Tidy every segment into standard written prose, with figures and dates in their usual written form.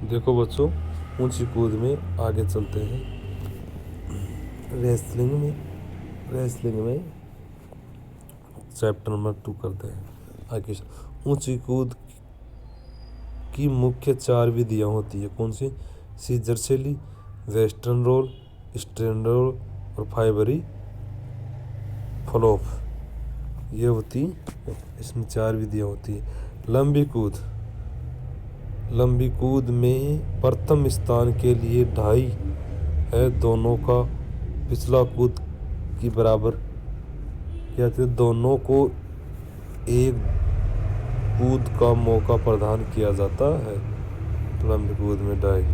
देखो बच्चों, ऊंची कूद में आगे चलते हैं। रेसलिंग में चैप्टर नंबर 2 करते हैं आगे। ऊंची कूद की मुख्य 4 विधियां होती है। कौन सी? सीजर शैली, वेस्टर्न रोल, स्ट्रेन रोल और फाइबरी फ्लॉप। ये होती, इसमें 4 विधियां होती है। लंबी कूद में प्रथम स्थान के लिए 2.5 है दोनों का पिछला कूद की बराबर। क्या थे? दोनों को एक कूद का मौका प्रदान किया जाता है। लंबी कूद में 2.5।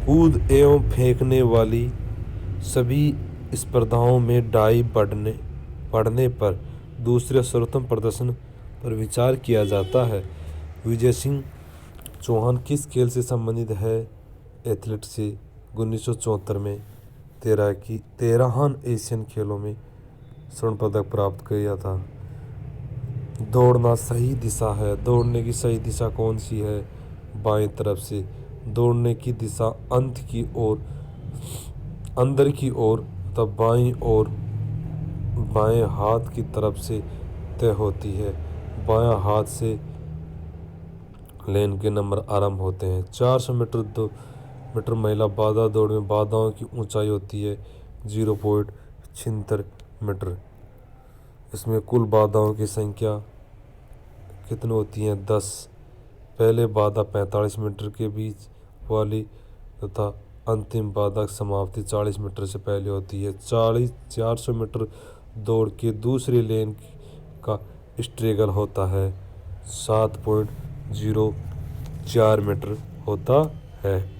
कूद एवं फेंकने वाली सभी स्पर्धाओं में 2.5 बढ़ने पर दूसरे सर्वोत्तम प्रदर्शन पर विचार किया जाता है। विजय सिंह चौहान किस खेल से संबंधित है? एथलीट से। 1974 में 13 एशियन खेलों में स्वर्ण पदक प्राप्त किया था। दौड़ना सही दिशा है। दौड़ने की सही दिशा कौन सी है? बाएं तरफ से। दौड़ने की दिशा अंदर की ओर तब बाईं ओर बाएं हाथ की तरफ से तय होती है। बायां हाथ से लेन के नंबर आरंभ होते हैं। 400 मीटर महिला बाधा दौड़ में बाधाओं की ऊंचाई होती है 0.76 मीटर। इसमें कुल बाधाओं की संख्या कितनी होती है? 10। पहले बाधा 45 मीटर के बीच वाली तथा अंतिम बाधा समाप्ति 40 मीटर से पहले होती है। 400 मीटर दौड़ के दूसरे लेन का स्ट्रगल होता है 7.04 मीटर होता है।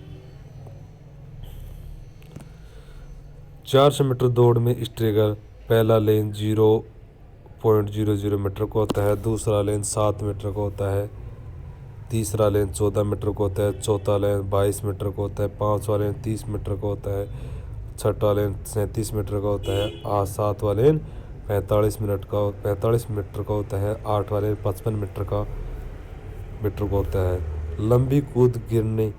400 मीटर दौड़ में स्ट्रगल पहला लेन 0.00 मीटर का होता है, दूसरा लेन 7 मीटर का होता है, तीसरा लेन 14 मीटर का होता है, चौथा लेन 22 मीटर का होता है, पाँचवा लेन 30 मीटर का होता है, छठा लेन 37 मीटर का होता है, सातवां लेन 45 मीटर का होता है, आठवां लेन 55 मीटर का होता है। लंबी कूद गिरने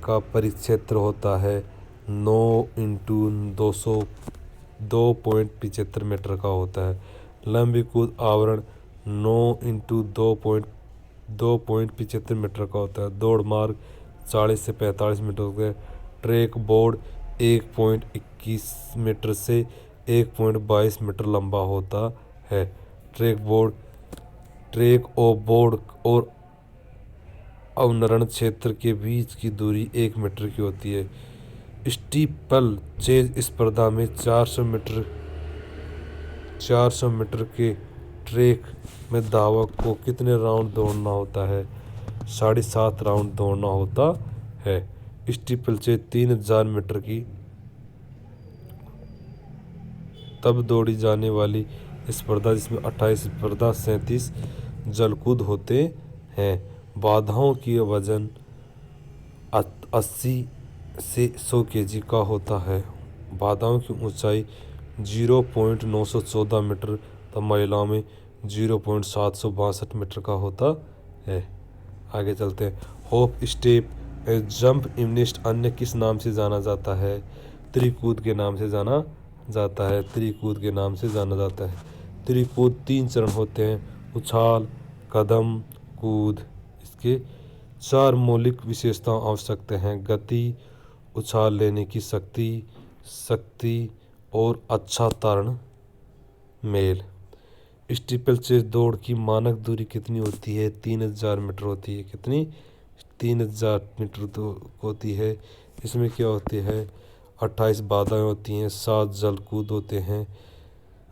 का परिक्षेत्र होता है 9x200 2.75 मीटर का होता है। लंबी कूद आवरण 9x2.75 मीटर का होता है। दौड़ मार्ग 40 से 45 मीटर का। ट्रैक बोर्ड 1.21 मीटर से 1.22 मीटर लंबा होता है। ट्रैक बोर्ड और अवनरण क्षेत्र के बीच की दूरी 1 मीटर की होती है। स्टीपल चेज स्पर्धा में 400 मीटर के ट्रैक में धावक को कितने राउंड दौड़ना होता है? 7.5 राउंड दौड़ना होता है। स्टीपल चेज 3000 मीटर की तब दौड़ी जाने वाली स्पर्धा जिसमें 28 स्पर्धा 37 जलकूद होते हैं। बाधाओं की वजन 80 से 100 केजी का होता है। बाधाओं की ऊंचाई 0.914 मीटर तब महिलाओं में 0.762 मीटर का होता है। आगे चलते हैं। हॉप स्टेप जंप इमनेस्ट अन्य किस नाम से जाना जाता है? त्रिकूद के नाम से जाना जाता है। त्रिकूद 3 चरण होते हैं: उछाल, कदम, कूद। इसके 4 मौलिक विशेषताएं आवश्यक हैं: गति, उछाल लेने की शक्ति और अच्छा तारण मेल। स्टीपल चेज दौड़ की मानक दूरी कितनी होती है? 3000 मीटर होती है। कितनी? 3000 मीटर होती है। इसमें क्या होती है? 28 बाधाएं होती हैं, 7 जलकूद होते हैं।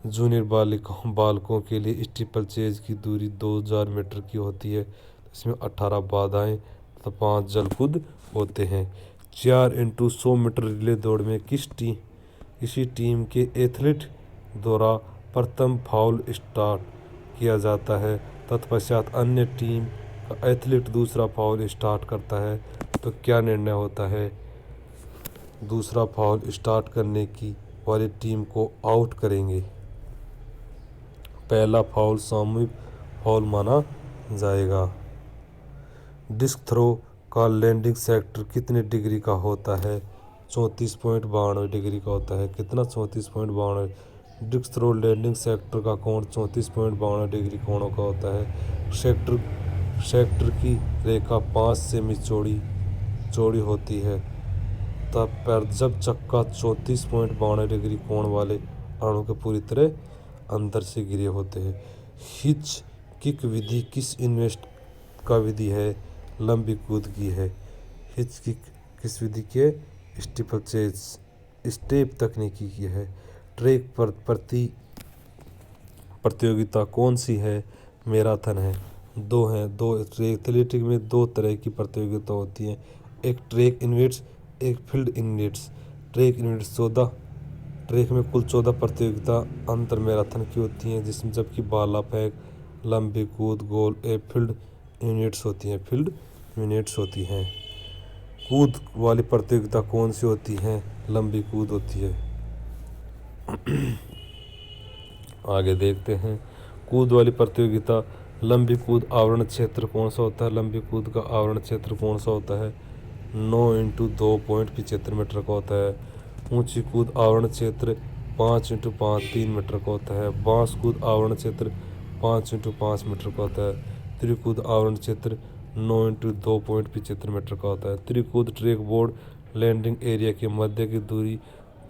जूनियर बालकों के लिए स्टीपल चेज की दूरी 2000 मीटर की होती है। इसमें 18 बाधाएं तथा 5 जलकूद होते हैं। 4x100 मीटर रिले दौड़ में किसी टीम के एथलीट द्वारा प्रथम फाउल स्टार्ट किया जाता है, तत्पश्चात अन्य टीम का एथलीट दूसरा फाउल स्टार्ट करता है, तो क्या निर्णय होता है? दूसरा फाउल स्टार्ट करने की वाली टीम को आउट करेंगे। पहला फाउल सामूहिक फाउल माना जाएगा। डिस्क थ्रो का लैंडिंग सेक्टर कितने डिग्री का होता है? 34.92 डिग्री का होता है। कितना? 34.92। डिस्क थ्रो लैंडिंग सेक्टर का कोण 34.92 डिग्री कोणों का होता है। सेक्टर की रेखा 5 सेमी चौड़ी होती है। तब पर जब चक्का 34.92 डिग्री कोण वाले अणु के पूरी तरह अंदर से घिरे होते हैं। हिच किक विधि किस इन्वेस्ट का विधि है? लंबी कूद की है। हिच किक किस विधि के? स्टीपल चेज स्टेप तकनीकी की है। ट्रैक पर प्रतियोगिता कौन सी है? मैराथन है। दो हैं, दो एथलेटिक में दो तरह की प्रतियोगिता होती है, एक ट्रैक इवेंट्स, एक field events. Track events 14 track में कुल 14 प्रतियोगिता अंतर मैराथन की होती हैं, जिसमें जबकि भाला फेंक, लंबी कूद, गोल फील्ड यूनिट्स होती हैं। कूद वाली प्रतियोगिता कौन सी होती है? लंबी कूद होती है। आगे देखते हैं। कूद वाली प्रतियोगिता लंबी कूद आवरण क्षेत्र कौन सा होता है? लंबी कूद का आवरण क्षेत्र कौन सा होता है? 9x2.75 मीटर का होता है। ऊंची कूद आवरण क्षेत्र 5x5 3 मीटर का होता है। बांस कूद आवरण क्षेत्र 5x5 मीटर का होता है। त्रिकूद आवरण क्षेत्र 9x2.75 मीटर का होता है। त्रिकूद ट्रैक बोर्ड लैंडिंग एरिया के मध्य की दूरी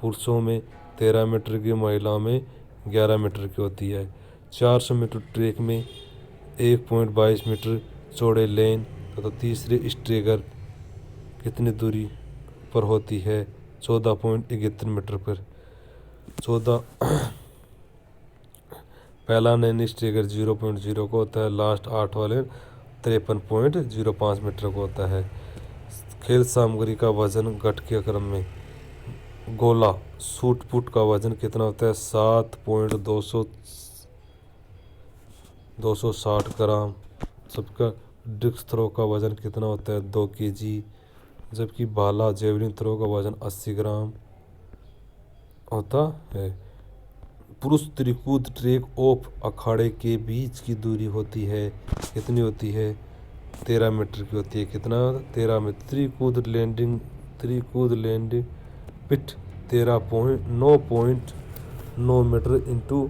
पुरुषों में 13 मीटर की, महिलाओं में 11 मीटर की होती है। 400 मीटर ट्रैक में 1.22 मीटर चौड़े लेन तथा तीसरे स्ट्रेगर कितनी दूरी पर होती है? 14.71 मीटर पर। 14 पहला नैन स्ट्रेगर 0.0 का होता है। लास्ट 8 वाले 53.05 मीटर का होता है। खेल सामग्री का वजन घट के क्रम में गोला शूट पुट का वजन कितना होता है? 7.260 ग्राम। सबका डिस्क थ्रो का वजन कितना होता है? 2 kg। जबकि भाला जेवलिन थ्रो का वजन 80 ग्राम होता है। पुरुष त्रिकूद ट्रैक ऑफ अखाड़े के बीच की दूरी होती है, कितनी होती है? 13 मीटर की होती है। कितना? 13 मीटर। त्रिकूद लैंडिंग पिट 9.9 मीटर इंटू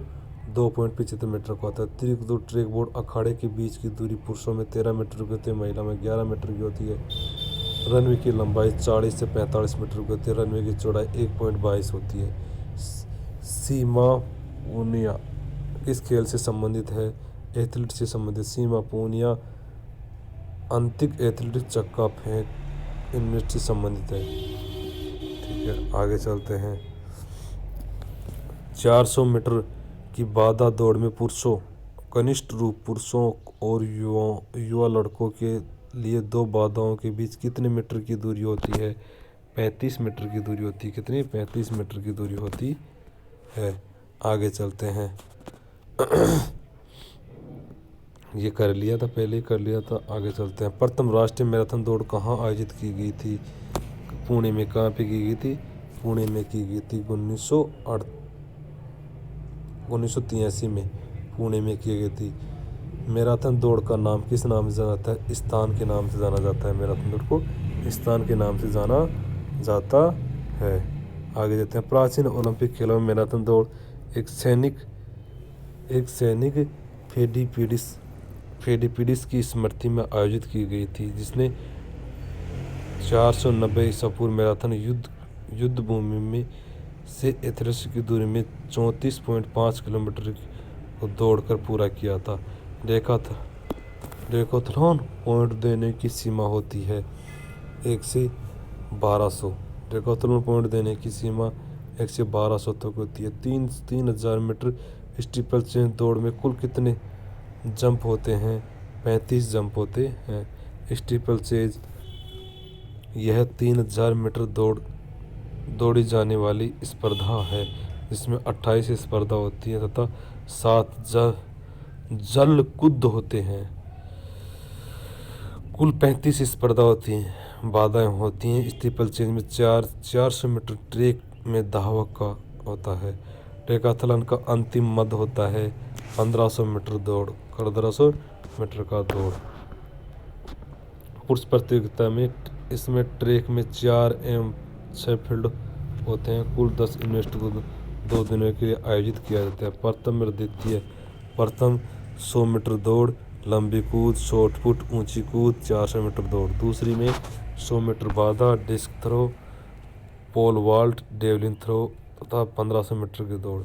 2.75 मीटर का होता है। त्रिकूद ट्रैक बोर्ड अखाड़े के बीच की दूरी पुरुषों में 13 मीटर की होती है, महिला में 11 मीटर की होती है। रनवे की लंबाई 40 से 45 मीटर की होती है। रनवे की चौड़ाई 1.22 होती है। सीमा पूनिया किस खेल से संबंधित है? एथलीट से संबंधित। सीमा पूनिया अंतिक एथलेटिक चक्का फेंक इनमें से संबंधित है। ठीक है, आगे चलते हैं। 400 मीटर की बाधा दौड़ में पुरुषों कनिष्ठ रूप पुरुषों और युवा लड़कों के लिए दो बाधाओं के बीच कितने मीटर की दूरी होती है? 35 मीटर की दूरी होती है। कितनी? 35 मीटर की दूरी होती है। आगे चलते हैं। ये कर लिया था, पहले ही कर लिया था। आगे चलते हैं। प्रथम राष्ट्रीय मैराथन दौड़ कहाँ आयोजित की गई थी? पुणे में। कहाँ पे की गई थी? पुणे में की गई थी। 1983 में पुणे में की गई थी। मैराथन दौड़ का नाम किस नाम से जाना जाता है? स्थान के नाम से जाना जाता है। मैराथन दौड़ को स्थान के नाम से जाना जाता है। आगे जाते हैं। प्राचीन ओलंपिक खेलों में मैराथन दौड़ एक सैनिक फेडिपिडिस की स्मृति में आयोजित की गई थी, जिसने 490 ईसा पूर्व मैराथन युद्ध भूमि में से एथेंस की दूरी में 34.5 किलोमीटर को दौड़कर पूरा किया था। डेकाथलॉन पॉइंट देने की सीमा होती है 1 से 1200। डेकाथलॉन पॉइंट देने की सीमा 1 से 1200 तक होती है। 3000 मीटर स्टीपल चेन दौड़ में कुल कितने जंप होते हैं? 35 जंप होते हैं। स्टीपल चेज यह 3000 मीटर दौड़ी जाने वाली स्पर्धा है, जिसमें 28 स्पर्धा होती है तथा 7 जल कुद होते हैं। कुल 35 स्पर्धा होती हैं। बाधाएं होती हैं। स्टीपल चेज में 400 मीटर ट्रैक में धावक का होता है। डेकाथलॉन का अंतिम मद होता है 1500 मीटर दौड़। 1500 मीटर का दौड़। पुरुष प्रतियोगिता में इसमें ट्रैक में 4 एवं 6 फील्ड होते हैं। कुल 10 इवेंट को 2 दिनों के लिए आयोजित किया जाता है। प्रथम और द्वितीय, प्रथम 100 मीटर दौड़, लंबी कूद, शॉर्ट पुट, ऊंची कूद, 400 मीटर दौड़। दूसरी में 100 मीटर बाधा, disc throw, pole vault, javelin throw तथा 1500 मीटर की दौड़।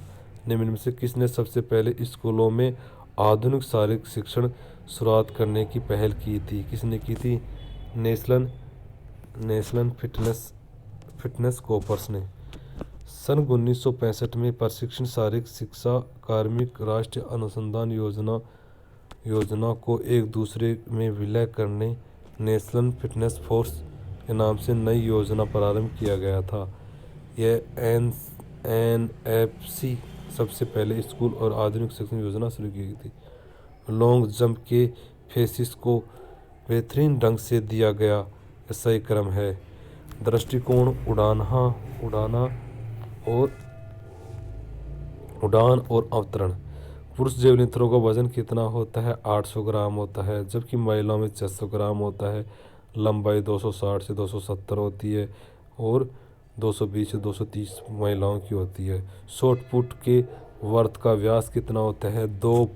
निम्न में से किसने सबसे पहले स्कूलों में आधुनिक शारीरिक शिक्षण शुरुआत करने की पहल की थी? किसने की थी? नेशनल फिटनेस कॉर्प्स ने। सन 1965 में प्रशिक्षण शारीरिक शिक्षा कार्मिक राष्ट्रीय अनुसंधान योजना को एक दूसरे में विलय करने नेशनल फिटनेस फोर्स के नाम से नई योजना प्रारंभ किया गया था। यह एनएफसी सबसे पहले स्कूल और आधुनिक शिक्षण योजना शुरू की गई थी। लॉन्ग जंप के फेसिस को बेहतरीन ढंग से दिया गया सही क्रम है। दृष्टिकोण उड़ान और अवतरण। पुरुष जेवलिन थ्रो का वजन कितना होता है? 800 ग्राम होता है, जबकि महिलाओं में 600 ग्राम होता है। लंबाई 260 से 270 होती है और 220 से 230 महिलाओं की होती है। शॉर्ट पुट के वर्त का व्यास कितना होता है? 2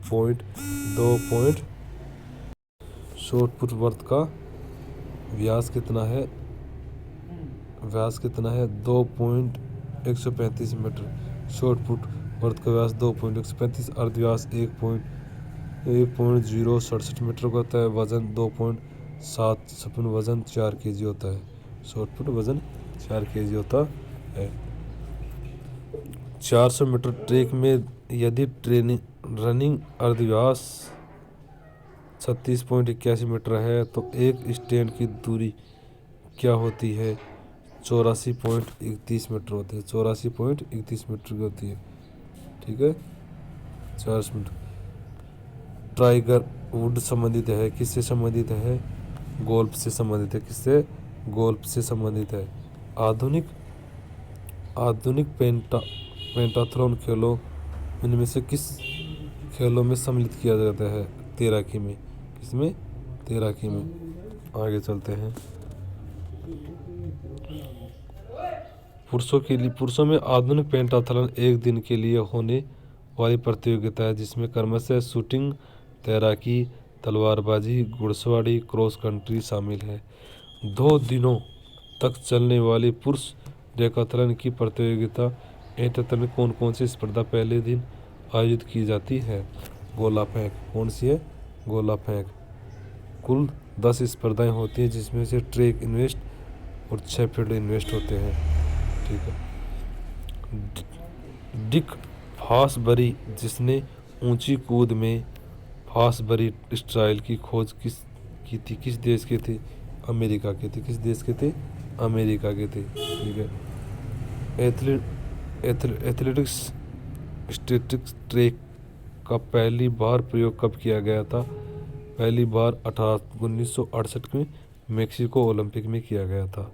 शॉर्ट पुट वर्त का व्यास कितना है? 2.135 मीटर। शॉर्ट पुट वर्त का व्यास 2.135, अर्ध व्यास 1.067 मीटर का होता है। वजन 2.756, वजन 4 kg होता है। शॉर्ट पुट वजन 4 kg होता है। 400 मीटर ट्रैक में यदि रनिंग अर्धव्यास 36.81 मीटर है तो एक स्टैंड की दूरी क्या होती है? 84.31 मीटर होती है। 84.31 मीटर की होती है। ठीक है, 400 मीटर। टाइगर वुड संबंधित है, किससे संबंधित है? गोल्फ से संबंधित है। किससे? गोल्फ से संबंधित है। आधुनिक पेंटाथलॉन खेलों इनमें से किस खेलों में सम्मिलित किया जाता है? तैराकी में। किसमें? तैराकी में। आगे चलते हैं। पुरुषों में आधुनिक पेंटाथलॉन एक दिन के लिए होने वाली प्रतियोगिता है जिसमें क्रमशः शूटिंग, तैराकी, तलवारबाजी, घुड़सवारी, क्रॉस कंट्री शामिल है। 2 दिनों तक चलने वाली पुरुष डेकाथलॉन की प्रतियोगिता एथलेटिक्स में कौन कौन सी स्पर्धा पहले दिन आयोजित की जाती है? गोला फेंक। कौन सी है? गोला फेंक। कुल 10 स्पर्धाएं होती हैं जिसमें से ट्रैक इवेंट और 6 फील्ड इवेंट होते हैं। ठीक है। डिक फॉसबरी, जिसने ऊंची कूद में फॉसबरी स्टाइल की खोज की थी, किस देश के थे? अमेरिका के थे। किस देश के थे? अमेरिका के थे। ठीक है। एथलेटिक्स स्टैटिक्स ट्रैक का पहली बार प्रयोग कब किया गया था? पहली बार 1968 में मेक्सिको ओलंपिक में किया गया था।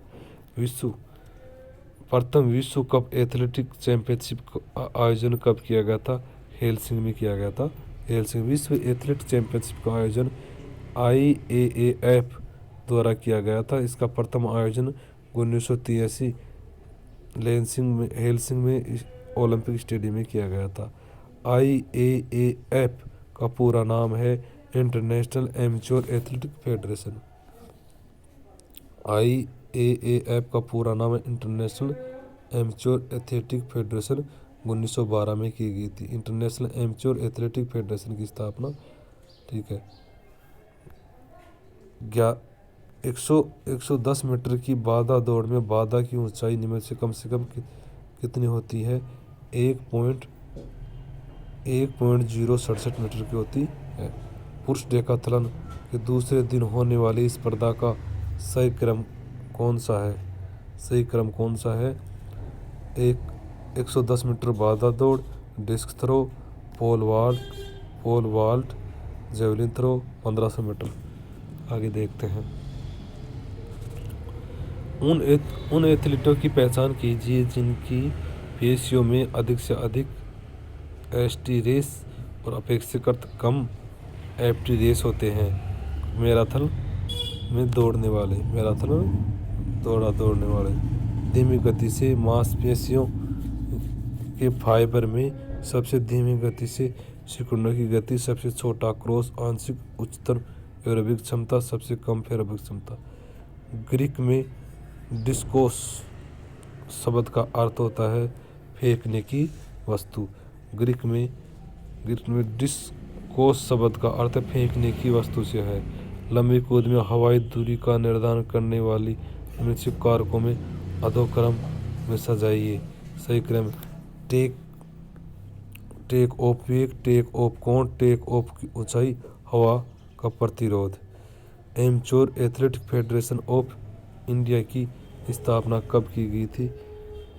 प्रथम विश्व कप एथलेटिक्स चैंपियनशिप का आयोजन कब किया गया था? हेलसिंकी में किया गया था। हेलसिंकी। विश्व एथलेटिक्स चैंपियनशिप का आयोजन IAAF द्वारा किया गया था। इसका प्रथम आयोजन 1983 हेलसिंकी में ओलंपिक स्टेडियम में किया गया था। IAAF का पूरा नाम है international amateur athletic federation. IAAF का पूरा नाम है इंटरनेशनल एमेच्योर एथलेटिक फेडरेशन। 1912 में की गई थी इंटरनेशनल एमेच्योर एथलेटिक फेडरेशन की स्थापना। ठीक है। 110 मीटर की बाधा दौड़ में बाधा की ऊंचाई निम्न से कम कितनी होती है? 1.067 मीटर की होती है। पुरुष डेकाथलॉन के दूसरे दिन होने वाली स्पर्धा का सही क्रम कौन सा है? सही क्रम कौन सा है? 110 मीटर बाधा दौड़, disc throw, pole vault, javelin throw, 1500 metre. आगे देखते हैं। उन एथलीटों की पहचान कीजिए जिनकी पेशियों में अधिक से अधिक एसटी रेस और अपेक्षाकृत कम एफटी रेस होते हैं। में दौड़ने वाले, मैराथन में दौड़ने वाले। धीमी गति से मांसपेशियों के फाइबर में सबसे धीमी गति से सिकुड़ने की गति, सबसे छोटा क्रॉस आंशिक उच्चतर एरोबिक क्षमता, सबसे कम एरोबिक क्षमता। ग्रीक में डिस्कोस शब्द का अर्थ होता है फेंकने की वस्तु। ग्रीक में डिस्कोस शब्द का अर्थ फेंकने की वस्तु से है। लंबी कूद में हवाई दूरी का निर्धारण करने वाली निश्चित कारकों में अधोक्रम में सजाइए। सही क्रम: टेक ऑफ वेग, टेक ऑफ कोण, टेक ऑफ की ऊंचाई, हवा का प्रतिरोध। Amateur athletic federation of India की स्थापना कब की गई थी?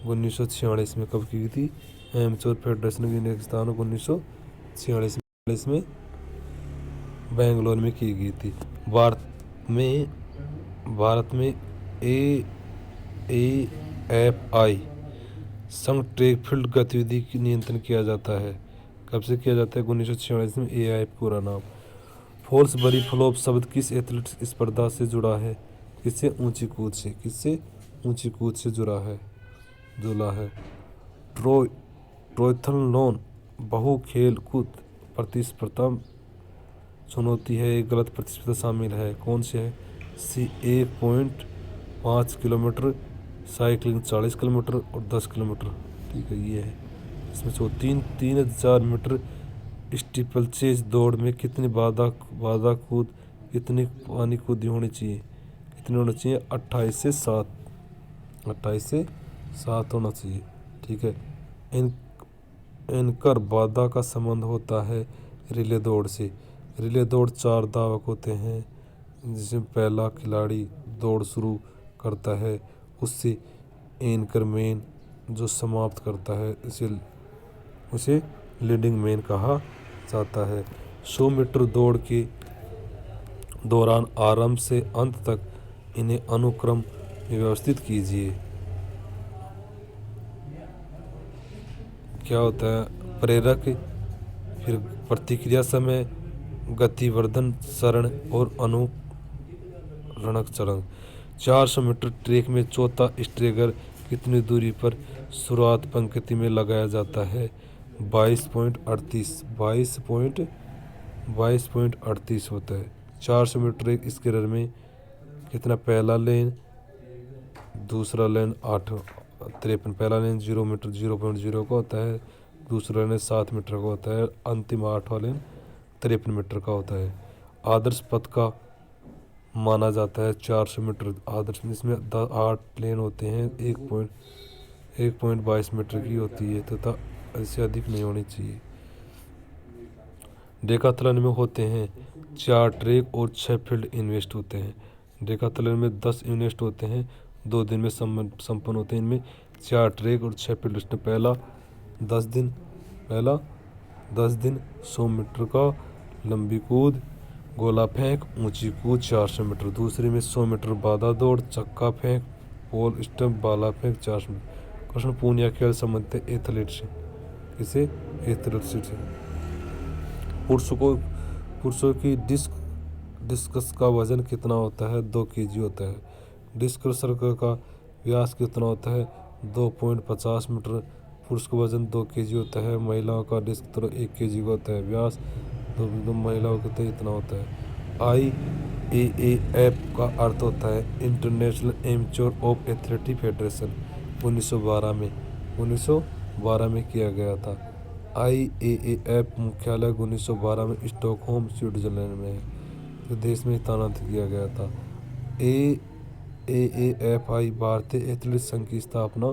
1946 में। कब की गई थी? एमेच्योर फेडरेशन ऑफ इंडिया की स्थापना 1946 में बेंगलोर में की गई थी। भारत में AAFI संघ ट्रैक फील्ड गतिविधि की नियंत्रण किया जाता है। कब से किया जाता है? 1946 में। AIF पूरा नाम। फोर्स बरी फ्लॉप शब्द किस एथलेटिक्स स्पर्धा से जुड़ा है? किससे? ऊंची कूद से। किससे? ऊंची कूद से जुड़ा है। ट्रायथलॉन बहु खेल कूद प्रतिस्पर्धा चुनौती है, एक गलत प्रतिस्पर्धा शामिल है। कौन से है? 1.5 किलोमीटर, साइकिलिंग 40 किलोमीटर और 10 किलोमीटर। ठीक है, ये है। इसमें 3000 मीटर स्टीपलचेज दौड़ में कितनी बाधा कूद, कितनी पानी कूदी होनी चाहिए? कितनी होना चाहिए? 28 से 7 होना चाहिए। ठीक है। एंकर बाधा का संबंध होता है रिले दौड़ से। रिले दौड़ 4 धावक होते हैं, जिसमें पहला खिलाड़ी दौड़ शुरू करता है, उससे एंकर मैन जो समाप्त करता है उसे लीडिंग मैन कहा जाता है। 100 मीटर दौड़ के दौरान आरंभ से अंत तक इन्हें अनुक्रम में व्यवस्थित कीजिए। क्या होता है? प्रेरक, फिर प्रतिक्रिया समय, गतिवर्धन चरण और अनुरणक चरण। 400 मीटर ट्रैक में चौथा स्ट्रेगर कितनी दूरी पर शुरुआत पंक्ति में लगाया जाता है? 22.38 होता है। 400 मीटर एक स्क्वायर में कितना? पहला लेन, दूसरा लेन 8.53, पहला लेन 0 मीटर 0.0 का होता है, दूसरा लेन 7 मीटर का होता है, अंतिम 8वां लेन 53 मीटर का होता है। आदर्श पथ का माना जाता है 400 मीटर आदर्श, इसमें 8 लेन होते हैं, 1.22 मीटर की होती है तथा इससे अधिक नहीं होनी चाहिए। डेकाथलॉन में होते हैं 4 ट्रैक और 6 फील्ड इवेंट होते हैं। डेकाथलॉन में 10 इवेंट होते हैं, 2 दिन में संपन्न होते हैं। इनमें 4 ट्रैक और 6 फील्ड। पहला 10 दिन 100 मीटर का लंबी कूद, गोला फेंक, ऊंची कूद 400 मीटर। दूसरे में 100 मीटर बाधा दौड़, चक्का फेंक, पोल स्टंप, बाला फेंक 400 मीटर। कृष्ण पूनिया खेल संबंधित एथलीट से। किसे? एथलीट से। पुरुषों की डिस्कस का वजन कितना होता है? 2 kg होता है। डिस्कस सर्कल का व्यास कितना होता है? 2.50 मीटर। पुरुष का वजन 2 kg होता है। महिलाओं का डिस्क थ्रो 1 kg का होता है। व्यास दो महिलाओं के तो इतना होता है। IAAF का अर्थ होता है international amateur of athletic federation. 1912 में किया गया था। IAAF मुख्यालय 1912 में स्टॉकहोम स्विट्जरलैंड में है, देश में स्थानांतरित किया गया था। AAFI भारतीय एथलेटिक संघ की स्थापना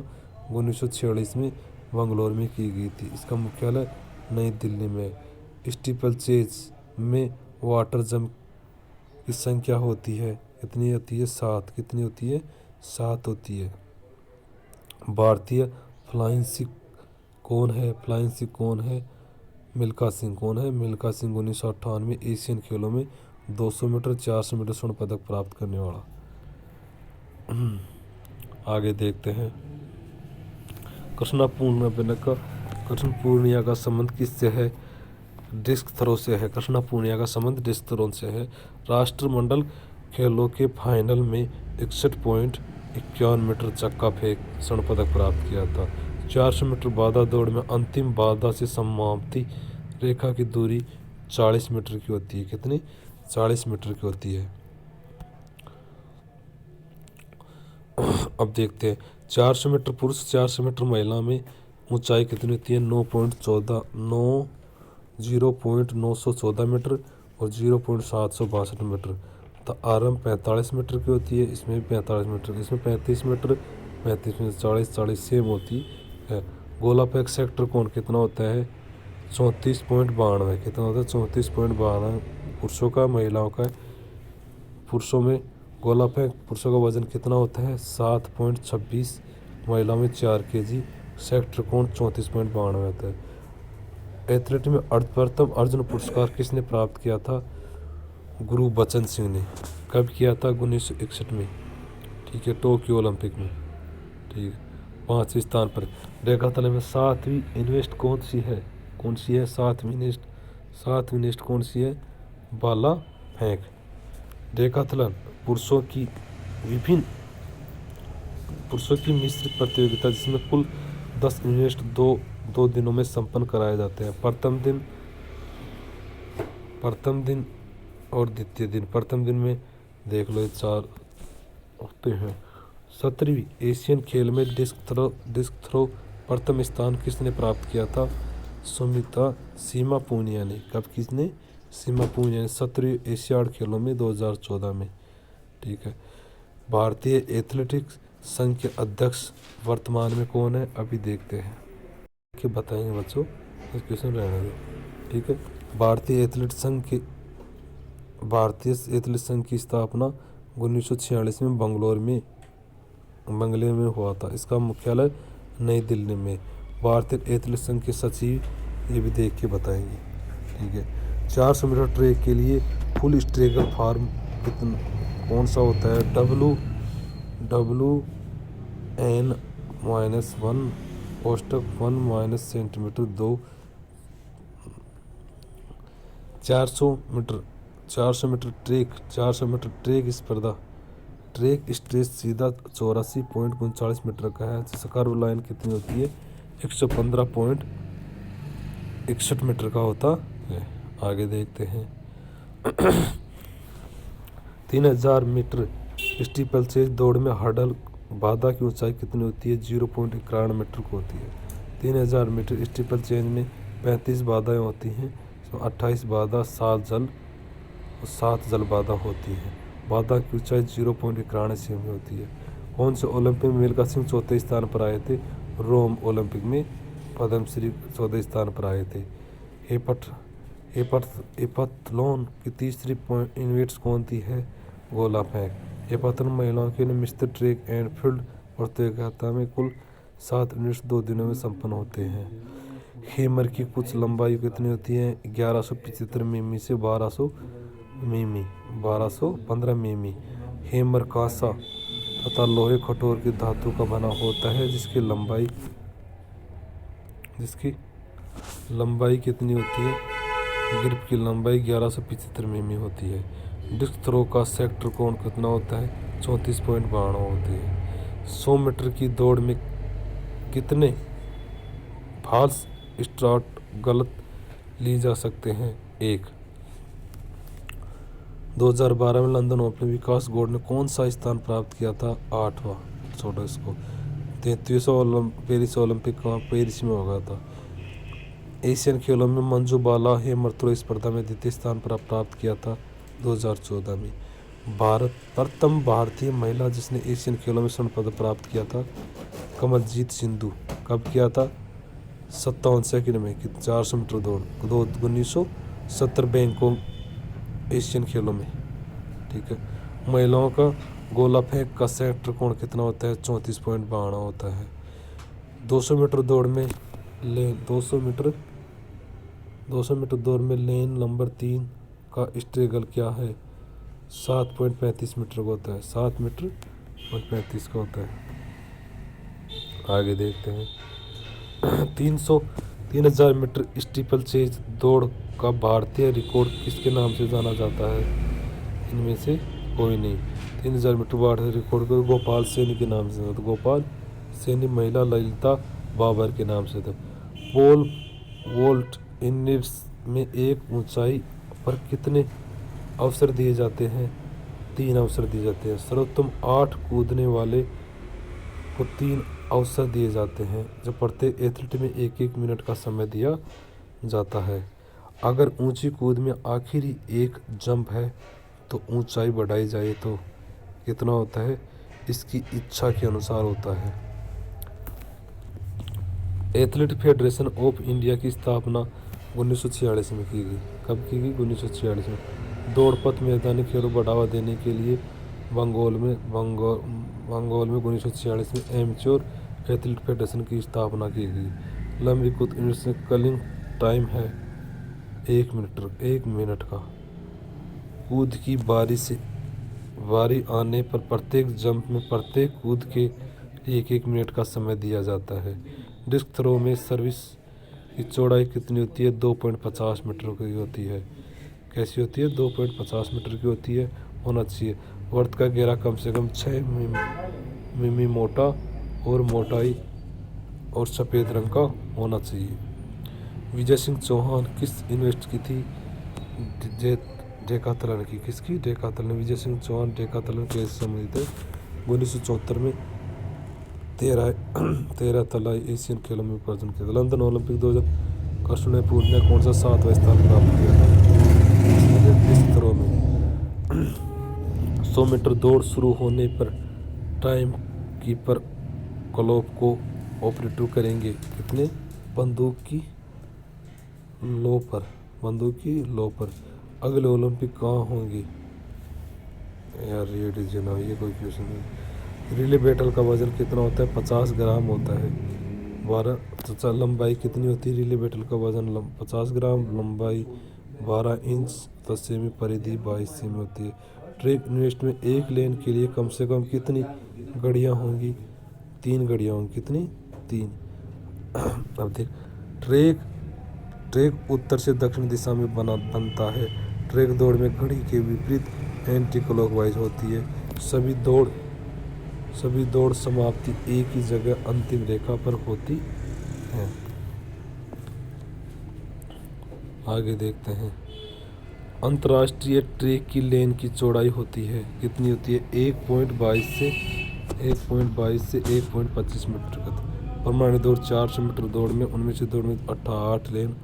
1946 में बेंगलोर में की गई थी। इसका मुख्यालय नई दिल्ली में। स्टीपलचेज में वाटर जंप की संख्या होती है, कितनी होती है? 7। कितनी होती है? 7 होती है। भारतीय फ्लाइंग सिख कौन है? फ्लाइंग सिख कौन है? मिल्खा सिंह। कौन है? मिल्खा सिंह 1998 एशियन खेलों में 200 मीटर 400 मीटर स्वर्ण पदक प्राप्त करने वाला। आगे देखते हैं। कृष्णा पूर्णिया का संबंध किससे है? डिस्क थ्रो से है। कृष्णा पूर्णिया का संबंध डिस्क थ्रो से है। राष्ट्रमंडल खेलों के फाइनल में 61.51 मीटर चक्का फेंक स्वर्ण पदक प्राप्त किया था। 400 मीटर बाधा दौड़ में अंतिम बाधा से समाप्ति रेखा की दूरी 40 मीटर की होती है। कितनी? 40 मीटर की होती है। अब देखते हैं 400 मीटर पुरुष, 400 मीटर महिला में ऊंचाई कितनी होती है? 0.914 मीटर और 0.762 मीटर। तो आरंभ 45 मीटर की होती है, इसमें भी 45 मीटर, इसमें 35 मीटर, 35 में 40 सेम होती है। गोला फेंक सेक्टर कोण कितना होता है? 34.92। कितना होता है? 34.92 पुरुषों का, महिलाओं का। पुरुषों में गोला फेंक पुरुषों का वजन कितना होता है? 7.26, महिलाओं में 4 kg। सेक्टर कोण 34.92 होता है। एथलीट में प्रथम अर्जुन पुरस्कार किसने प्राप्त किया था? गुरबचन सिंह ने। कब किया था? 1961 में। ठीक है, टोक्यो ओलंपिक में। ठीक है, 5वें स्थान पर। रेखातल में 7वीं इन्वेस्ट कौन सी है? कौन सी है 7वीं इन्वेस्ट? 7वीं इन्वेस्ट कौन सी है? भाला फेंक। रेखातलन पुरुषों की मिश्रित प्रतियोगिता जिसमें कुल 10 इन्वेस्ट दो दिनों में संपन्न कराए जाते हैं। प्रथम दिन और द्वितीय दिन। प्रथम दिन में देख लो 4 होते हैं। 17वीं एशियन खेल में डिस्क थ्रो प्रथम स्थान किसने प्राप्त किया था? सीमा पूनिया ने। कब? किसने? सीमा पूनिया ने 17वीं एशियाड खेलों में 2014 में। ठीक है, भारतीय एथलेटिक्स संघ के अध्यक्ष वर्तमान में कौन है? अभी देखते हैं कि बताएंगे बच्चों, इस क्वेश्चन रहने दो। ठीक है, भारतीय एथलेटिक्स संघ की स्थापना 1946 में बंगले में हुआ था। इसका मुख्यालय नई दिल्ली में। भारतीय एथलेटिक्स संघ के सचिव ये भी देख के बताएंगे। ठीक है, 400 मीटर ट्रैक के लिए फुल स्ट्रेगल फॉर्म कौन सा होता है? WN-1 कोष्टक 1 centimetre 2। 400 मीटर ट्रैक स्पर्धा ट्रैक स्टेज सीधा 84.39 मीटर का है। जिसका कर्व लाइन कितनी होती है? 115.61 मीटर का होता है। आगे देखते हैं 3000 मीटर स्टीपल चेज दौड़ में हर्डल बाधा की ऊंचाई कितनी होती है? 0.91 मीटर को होती है। 3000 मीटर स्टीपल चेज में 35 बाधाएं होती हैं। 28 बाधा 7 जल बाधा होती है। बाधा की ऊंचाई 0.91 सेमी होती है। कौन से ओलंपिक में मिल्खा सिंह 4थे स्थान पर आए थे? रोम ओलंपिक में पद्मश्री 14 स्थान पर आए थे। हेपथलोन की तीसरी इवेंट्स कौन सी है? गोला फेंक। हेपथलोन महिलाओं के लिए मिश्रित ट्रैक एंड फील्ड प्रतियोगिता में कुल 7 इवेंट्स 2 दिनों में संपन्न होते हैं। हेमर की कुछ लंबाई कितनी होती है? 1175 मिमी से 1215 मिमी। हेमर कांसा तथा लोहे कठोर की धातु का बना होता है जिसकी लंबाई कितनी होती है? ग्रिप की लंबाई 1175 मिमी होती है। डिस्क थ्रो का सेक्टर कोण कितना होता है? 34.92 होती है। 100 मीटर की दौड़ में कितने फॉल्स स्टार्ट गलत ली जा सकते हैं? 1। 2012 में लंदन ओलंपिक विकास गोल्ड ने कौन सा स्थान प्राप्त किया था? 8वां। छोड़ो इसको। 33वां पेरिस ओलंपिक का पेरिस में होगा था। एशियन खेलों में मंजू बाला हेमर थ्रो स्पर्धा में द्वितीय स्थान पर प्राप्त किया था 2014 में। प्रथम भारतीय महिला जिसने एशियन खेलों में स्वर्ण पदक प्राप्त किया था? कमलजीत सिंधु। कब किया था? 57 सेकंड में 400 मीटर दौड़ 1970 बैंकॉक एशियन खेलों में। ठीक है, महिलाओं का गोला फेंक का सेक्टर कोण कितना होता है? 34.92 होता है। 200 मीटर दौड़ में लेन नंबर 3 का स्ट्रेगल क्या है? 7.35 मीटर का होता है। 7 मीटर और 35 का होता है। आगे देखते हैं 3000 मीटर स्टीपल चेज दौड़ का भारतीय रिकॉर्ड किसके नाम से जाना जाता है? इनमें से कोई नहीं। 3000 मीटर बाढ़ रिकॉर्ड को गोपाल सैनी के नाम से, तो गोपाल सैनी महिला ललिता बाबर के नाम से था। पोल वोल्ट इनिट्स में एक ऊंचाई पर कितने अवसर दिए जाते हैं? 3 अवसर दिए जाते हैं। सर्वोत्तम 8 कूदने वाले को 3 अवसर दिए जाते हैं, जब प्रत्येक एथलीट में 1-1 मिनट का समय दिया जाता है। अगर ऊंची कूद में आखिरी एक जंप है तो ऊंचाई बढ़ाई जाए तो कितना होता है? इसकी इच्छा के अनुसार होता है। एथलेट फेडरेशन ऑफ इंडिया की स्थापना 1946 में की गई। कब की गई? 1946 में। दौड़ पथ मैदानी खेलों को बढ़ावा देने के लिए बंगाल में 1946 में एमेच्योर एथलीट फेडरेशन की स्थापना की गई। लंबी कूद कलिंग टाइम है 1 मिनट का। कूद की बारी आने पर प्रत्येक जंप में प्रत्येक कूद के 1-1 मिनट का समय दिया जाता है। डिस्क थ्रो में सर्विस की चौड़ाई कितनी होती है? 2.50 मीटर की होती है। कैसी होती है? 2.50 मीटर की होती है, होना चाहिए। वर्त का घेरा कम से कम 6 मिमी मोटा और मोटाई और सफ़ेद रंग का होना चाहिए। विजय सिंह चौहान किस इवेंट की थी? डेकाथलन की। किसकी? डेकाथलन। विजय सिंह चौहान डेकाथलन के संबंधित है। 1974 में 13 तलाई एशियन खेलों में प्रदर्शन किया था। लंदन ओलंपिक 2000 कृष्णपुर ने कौन सा 7वां स्थान प्राप्त किया था? डिस्क थ्रो में। 100 मीटर दौड़ शुरू होने पर time keeper clock co operative करेंगे कितने? बंदूक की लो पर। अगले ओलंपिक कहाँ होंगे? यार ये कोई क्वेश्चन नहीं। रिले बैटल का वजन कितना होता है? 50 ग्राम होता है। 12 लंबाई कितनी होती है? रिले बैटल का वजन 50 ग्राम, लंबाई 12 इंच, 10 सेमी, परिधि 22 सेमी होती है। ट्रैक इवेंट में एक लेन के लिए कम से कम कितनी गड़ियाँ होंगी? 3 गड़ियाँ होंगी। कितनी? 3। अब देख, ट्रैक उत्तर से दक्षिण दिशा में बनता है। ट्रैक दौड़ में घड़ी के विपरीत एंटी क्लॉकवाइज होती है। सभी दौड़ समाप्ति एक ही जगह अंतिम रेखा पर होती है। आगे देखते हैं। अंतर्राष्ट्रीय ट्रैक की लेन की चौड़ाई होती है कितनी होती है? 1.22 से 1.25 मीटर तक। प्रमाणित दौड़ 400 मीटर दौड़ में उनमें से दौड़ में 8 लेन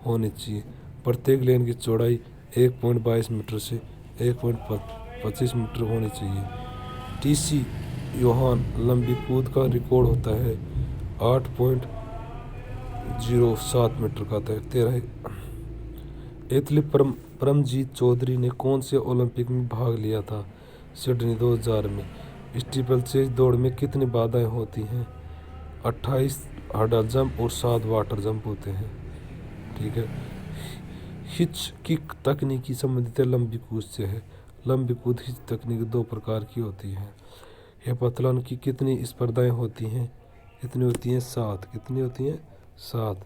होनी चाहिए। प्रत्येक लेन की चौड़ाई 1.22 मीटर से 1.25 मीटर होनी चाहिए। टीसी योहान लंबी कूद का रिकॉर्ड होता है 8.07 मीटर का। 13 एथलीट परमजीत चौधरी ने कौन से ओलंपिक में भाग लिया था? सिडनी 2000 में। स्टीपल चेज दौड़ में कितनी बाधाएं होती हैं? 28 हर्डल जंप और 7 वाटर जंप होते हैं। ठीक है। हिच किक तकनीकी संबंधित लंबी कूद से है। लंबी कूद हिच तकनीक 2 प्रकार की होती है। हेप्टाथलॉन की कितनी स्पर्धाएं होती हैं? कितनी होती हैं? 7। कितनी होती हैं? 7।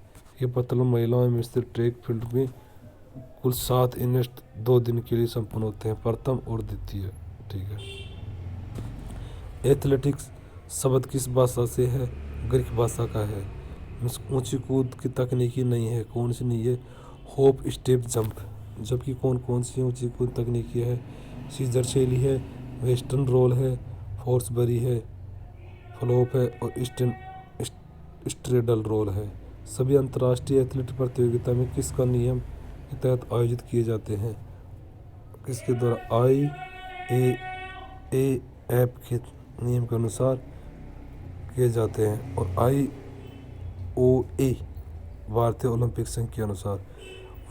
हेप्टाथलॉन महिलाओं में स्थित ट्रैक फील्ड में कुल 7 इवेंट 2 दिन के लिए संपन्न होते हैं, प्रथम और द्वितीय। ठीक है। एथलेटिक्स शब्द किस भाषा से है? ग्रीक भाषा का है। ऊंची कूद की तकनीकी नहीं है। कौन सी नहीं है? Hope step jump. जबकि कौन सी ऊंची कूद तकनीकी है? सीजर शैली है, वेस्टर्न रोल है, फोर्सबरी है, फ्लोप है और स्ट्रेडल रोल है। सभी अंतर्राष्ट्रीय एथलेट प्रतियोगिता में किसका नियम के तहत आयोजित किए जाते हैं? किसके द्वारा? IAAF के नियम के अनुसार किए जाते हैं और IOA भारतीय ओलंपिक संघ के अनुसार।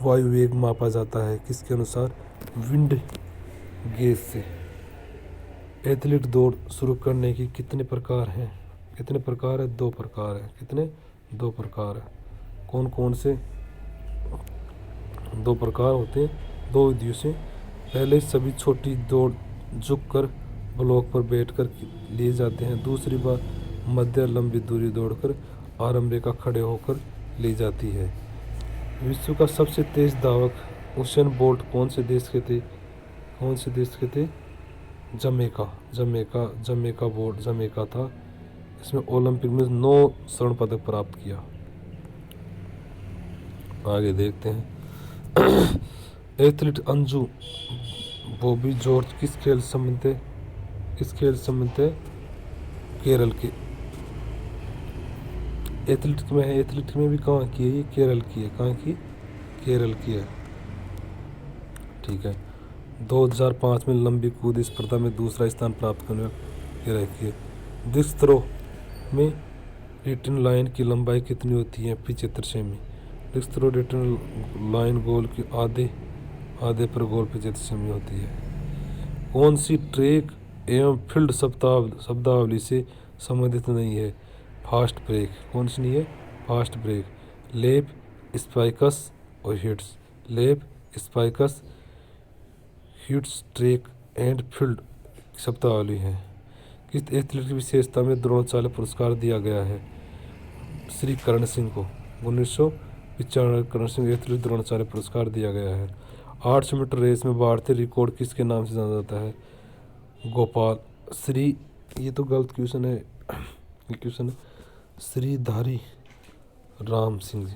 वायु वेग मापा जाता है किसके अनुसार? विंड गेज से। एथलीट दौड़ शुरू करने की कितने प्रकार हैं? कितने प्रकार है? 2 प्रकार है। कितने? 2 प्रकार है। कौन से 2 प्रकार होते हैं? 2 विधियों से। पहले सभी छोटी दौड़ झुककर ब्लॉक पर बैठकर लिए जाते हैं। दूसरी बार मध्य लंबी दूरी दौड़कर आरंभ रेखा खड़े होकर ली जाती है। विश्व का सबसे तेज धावक उसेन बोल्ट कौन से देश के थे? Jamaica Jamaica Jamaica board Jamaica था। इसमें ओलंपिक में 9 स्वर्ण पदक प्राप्त किया। आगे देखते हैं। एथलीट अंजू बॉबी जॉर्ज किस खेल से संबंधित है? केरल के। एथलीट में भी कहाँ की है? ये केरल की है। कहाँ की? केरल की है। ठीक है। 2005 में लंबी कूद स्पर्धा में दूसरा स्थान प्राप्त करने के रखी है। डिस्क थ्रो में रिटर्न लाइन की लंबाई कितनी होती है? 75 सेमी। डिस्क थ्रो रिटर्न लाइन गोल की आधे पर गोल 75 सेमी होती है। कौन सी ट्रैक एवं फील्ड शब्दावली से संबंधित नहीं है? Fast break. कौन सी नहीं है? Fast break. लेप, स्पाइकस और hits. Lap, spikes, hits track and field शब्दावली है। किस एथलीट की विशेषता में द्रोणाचार्य पुरस्कार दिया गया है? श्री करण सिंह को 1995 करण सिंह एथलीट द्रोणाचार्य पुरस्कार दिया गया है। 800 मीटर रेस में भारतीय रिकॉर्ड किसके नाम से जाना जाता है? गोपाल श्री। ये तो गलत क्वेश्चन है। ये क्वेश्चन है श्रीधारी राम सिंह जी।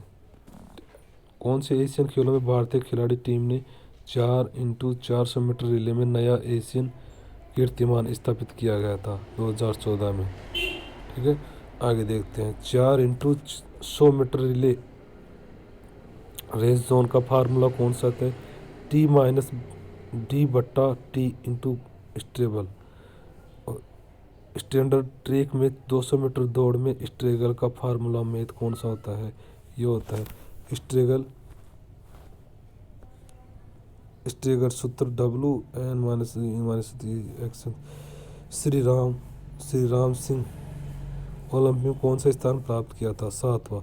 कौन से एशियन खेलों में भारतीय खिलाड़ी टीम ने 4x400 मीटर रिले में नया एशियन कीर्तिमान स्थापित किया गया था? 2014 में। ठीक है। आगे देखते हैं। 4x100 metre relay race zone का फार्मूला कौन सा है? T-D/T into स्ट्रेगल। स्टैंडर्ड ट्रैक में 200 मीटर दौड़ में स्ट्रेगल का फार्मूला में कौन सा होता है? ये होता है स्ट्रेगल सूत्र WN-एक्शन। श्री राम सिंह ओलंपिक में कौन सा स्थान प्राप्त किया था? 7वां।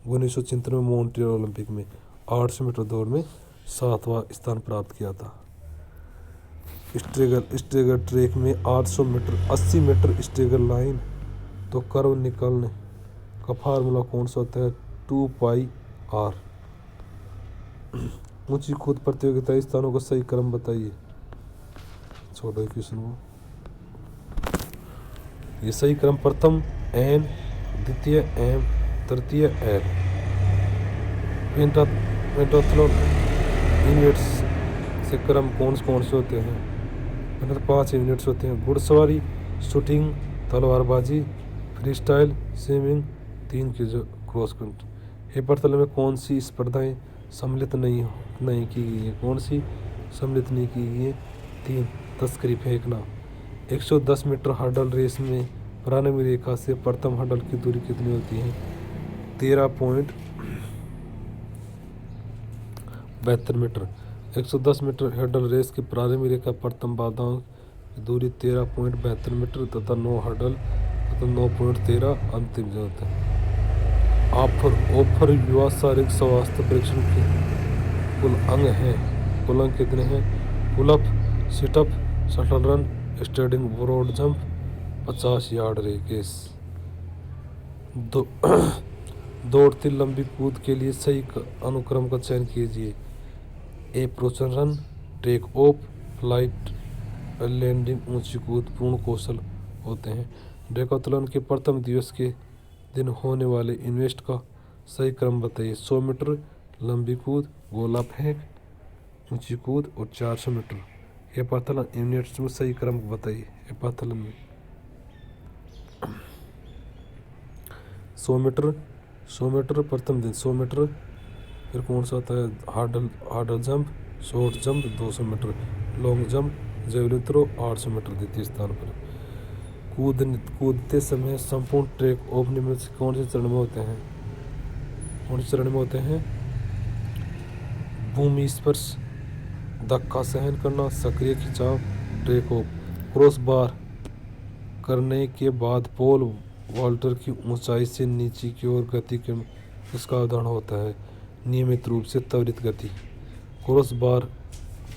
1993 में मॉन्ट्रियल ओलंपिक में 800 मीटर दौड़ में 7वां स्थान प्राप्त किया था। स्ट्रेगल ट्रैक में 800 मीटर 80 मीटर स्ट्रेगल लाइन तो कर्व निकालने का फार्मूला कौन सा होता है? 2πr। ऊंची कूद प्रतियोगिता स्थानों का सही क्रम बताइए। छोड़ो क्वेश्चन को। ये सही क्रम प्रथम N, द्वितीय M, तृतीय L। पेंटाथलॉन यूनिट्स से क्रम कौन से होते हैं? 5 यूनिट्स होते हैं। घुड़सवारी, शूटिंग, तलवारबाजी, फ्री स्टाइल, स्विमिंग, 3 की जो क्रॉस कंट्री। हेपरतल में कौन सी स्पर्धाएं सम्मिलित नहीं की गई है? कौन सी सम्मिलित नहीं की गई है? 3 तस्करी फेंकना। 110 मीटर हर्डल रेस में प्रारंभिक रेखा से प्रथम हर्डल की दूरी कितनी होती है? 13.72 मीटर। 110 मीटर हर्डल रेस की प्रारंभिक रेखा प्रथम बाधाओं की दूरी 13.72 मीटर तथा 9 हर्डल तथा 9.13 अंतिम जो होता है। ऑफर युवा शारीरिक स्वास्थ्य परीक्षण के कुल अंग हैं। कुल अंग कितने हैं? Pull up, sit up, shuttle run, standing broad jump, 50 yard race. दौड़ती लंबी कूद के लिए सही अनुक्रम का चयन कीजिए। Approach run, take off, flight, landing, ऊंची कूद पूर्ण कौशल होते हैं। डेकाथलॉन के प्रथम दिवस के दिन होने वाले इवेंट का सही क्रम बताइए। 100 मीटर लंबी कूद, गोला फेंक, ऊंची कूद और 400 मीटर। हेपाथलन यूनिट्स में सही क्रम बताइए। हेपाथलन में 100 मीटर प्रथम दिन 100 मीटर। फिर कौन सा होता है? Hurdle jump, short jump 200 metre, long jump, javelin throw 800 metre द्वितीय स्थान पर। कूदते समय संपूर्ण ट्रैक ऑफ निम्न से कौन से चरण में होते हैं? कौन से चरण में होते हैं? भूमि स्पर्श, धक्का सहन करना, सक्रिय खिंचाव, ट्रैक ऑफ। क्रॉस बार करने के बाद पोल वॉल्टर की ऊंचाई से नीचे की ओर गति के इसका उदाहरण होता है नियमित रूप से त्वरित गति। क्रॉस बार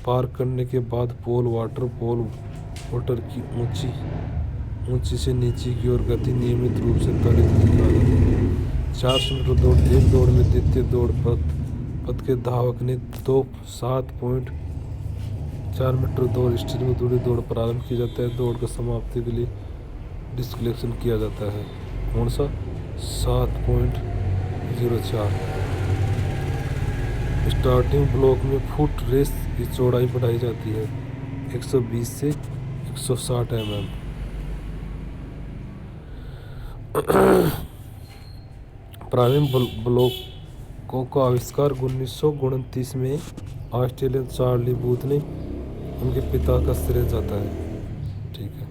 पार करने के बाद पोल वॉल्टर की ऊंची से नीचे की ओर गति नियमित रूप से त्वरित गति। 400 मीटर दौड़ एक दौड़ में द्वितीय दौड़ पथ के धावक ने 7.4 4 मीटर दौड़ स्टेज में दूरी दौड़ प्रारंभ की जाता है। दौड़ की समाप्ति के लिए डिस्क्लेक्शन किया जाता है। कौन सा? 7.04। स्टार्टिंग ब्लॉक में फुट रेस की चौड़ाई बढ़ाई जाती है 120 से 160 mm। प्रारंभिक ब्लॉकों का आविष्कार 1929 में ऑस्ट्रेलियन चार्ली बूथ ने उनके पिता का श्रेय जाता है। ठीक है,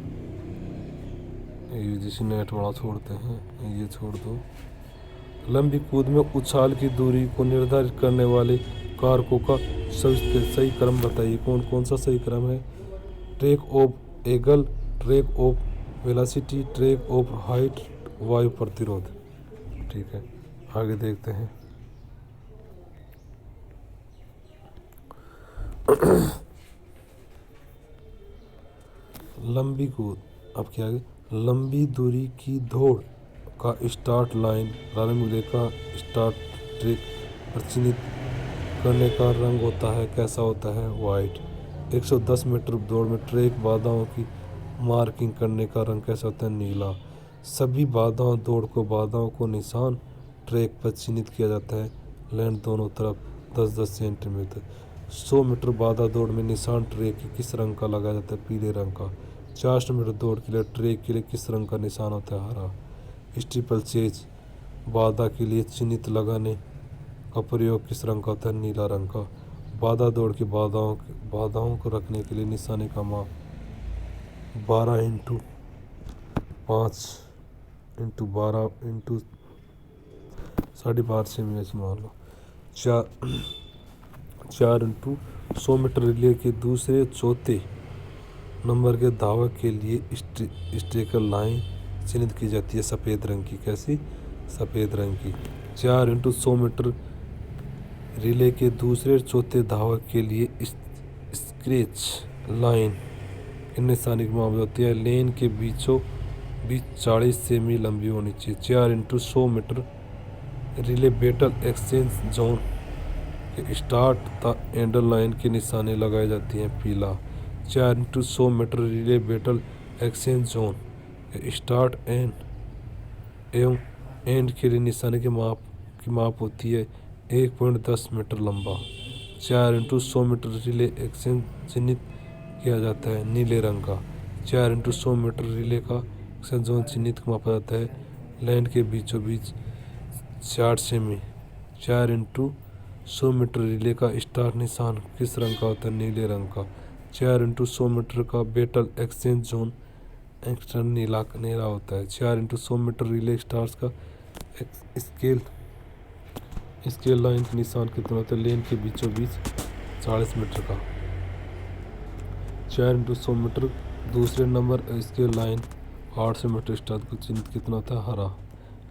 यूजीसी नेट वाला छोड़ते हैं, ये छोड़ दो। लंबी कूद में उछाल की दूरी को निर्धारित करने वाले कारकों का सही क्रम बताइए। कौन कौन सा सही क्रम है? Track of angle, track of velocity, track of height, वायु प्रतिरोध। ठीक है, आगे देखते हैं। लंबी कूद, अब क्या है? लंबी दूरी की दौड़ का स्टार्ट लाइन प्रारंभिक रेखा स्टार्ट ट्रैक पर चिन्हित करने का रंग होता है, कैसा होता है? वाइट। 110 मीटर दौड़ में ट्रैक बाधाओं की मार्किंग करने का रंग कैसा होता है? नीला। सभी बाधाओं को निशान ट्रैक पर चिन्हित किया जाता है। लेंथ दोनों तरफ 10-10 सेंटीमीटर। 100 मीटर बाधा दौड़ में निशान ट्रैक के किस रंग का लगाया जाता है? पीले रंग का। 400 मीटर दौड़ के लिए ट्रैक के लिए किस रंग का निशान होता है? हरा। स्टीपल चेज बाधा के लिए चिन्हित लगाने का प्रयोग किस रंग का होता है? नीला रंग का। बाधा दौड़ की बाधाओं को रखने के लिए निशाने का माप 12x5x12 सेमी मान लो। 4x100 मीटर रिले के दूसरे चौथे नंबर के धावक के लिए स्ट्रेकर लाइन चिन्हित की जाती है सफ़ेद रंग की। कैसी? सफ़ेद रंग की। 4x100 मीटर रिले के दूसरे चौथे धावक के लिए स्क्रैच लाइन इन निशानी की मामले होती है। लेन के बीचों बीच 40 सेमी लंबी होनी चाहिए। 4x100 metre relay baton exchange zone के स्टार्ट तथा एंड लाइन की निशानी लगाई जाती हैं पीला। 4x100 metre relay baton exchange zone के स्टार्ट एवं एंड के लिए निशानी की माप होती है 1.10 मीटर लंबा। 4x100 मीटर रिले एक्सचेंज चिन्हित किया जाता है नीले रंग का। 4x100 मीटर रिले का एक्सचेंज जोन चिन्हित मापा जाता है लैंड के बीचों बीच 60 सेमी। 4x100 मीटर रिले का स्टार्ट निशान किस रंग का होता है? नीले रंग का। 4x100 मीटर का बैटल एक्सचेंज जोन एक्सटर्न नीला होता है। 4x100 मीटर रिले स्टार्स का स्केल लाइन के निशान कितना होता है? लेन के बीचों बीच 40 मीटर का। 4x100 मीटर दूसरे number scale line 800 metre start का चिन्हित कितना होता है? हरा।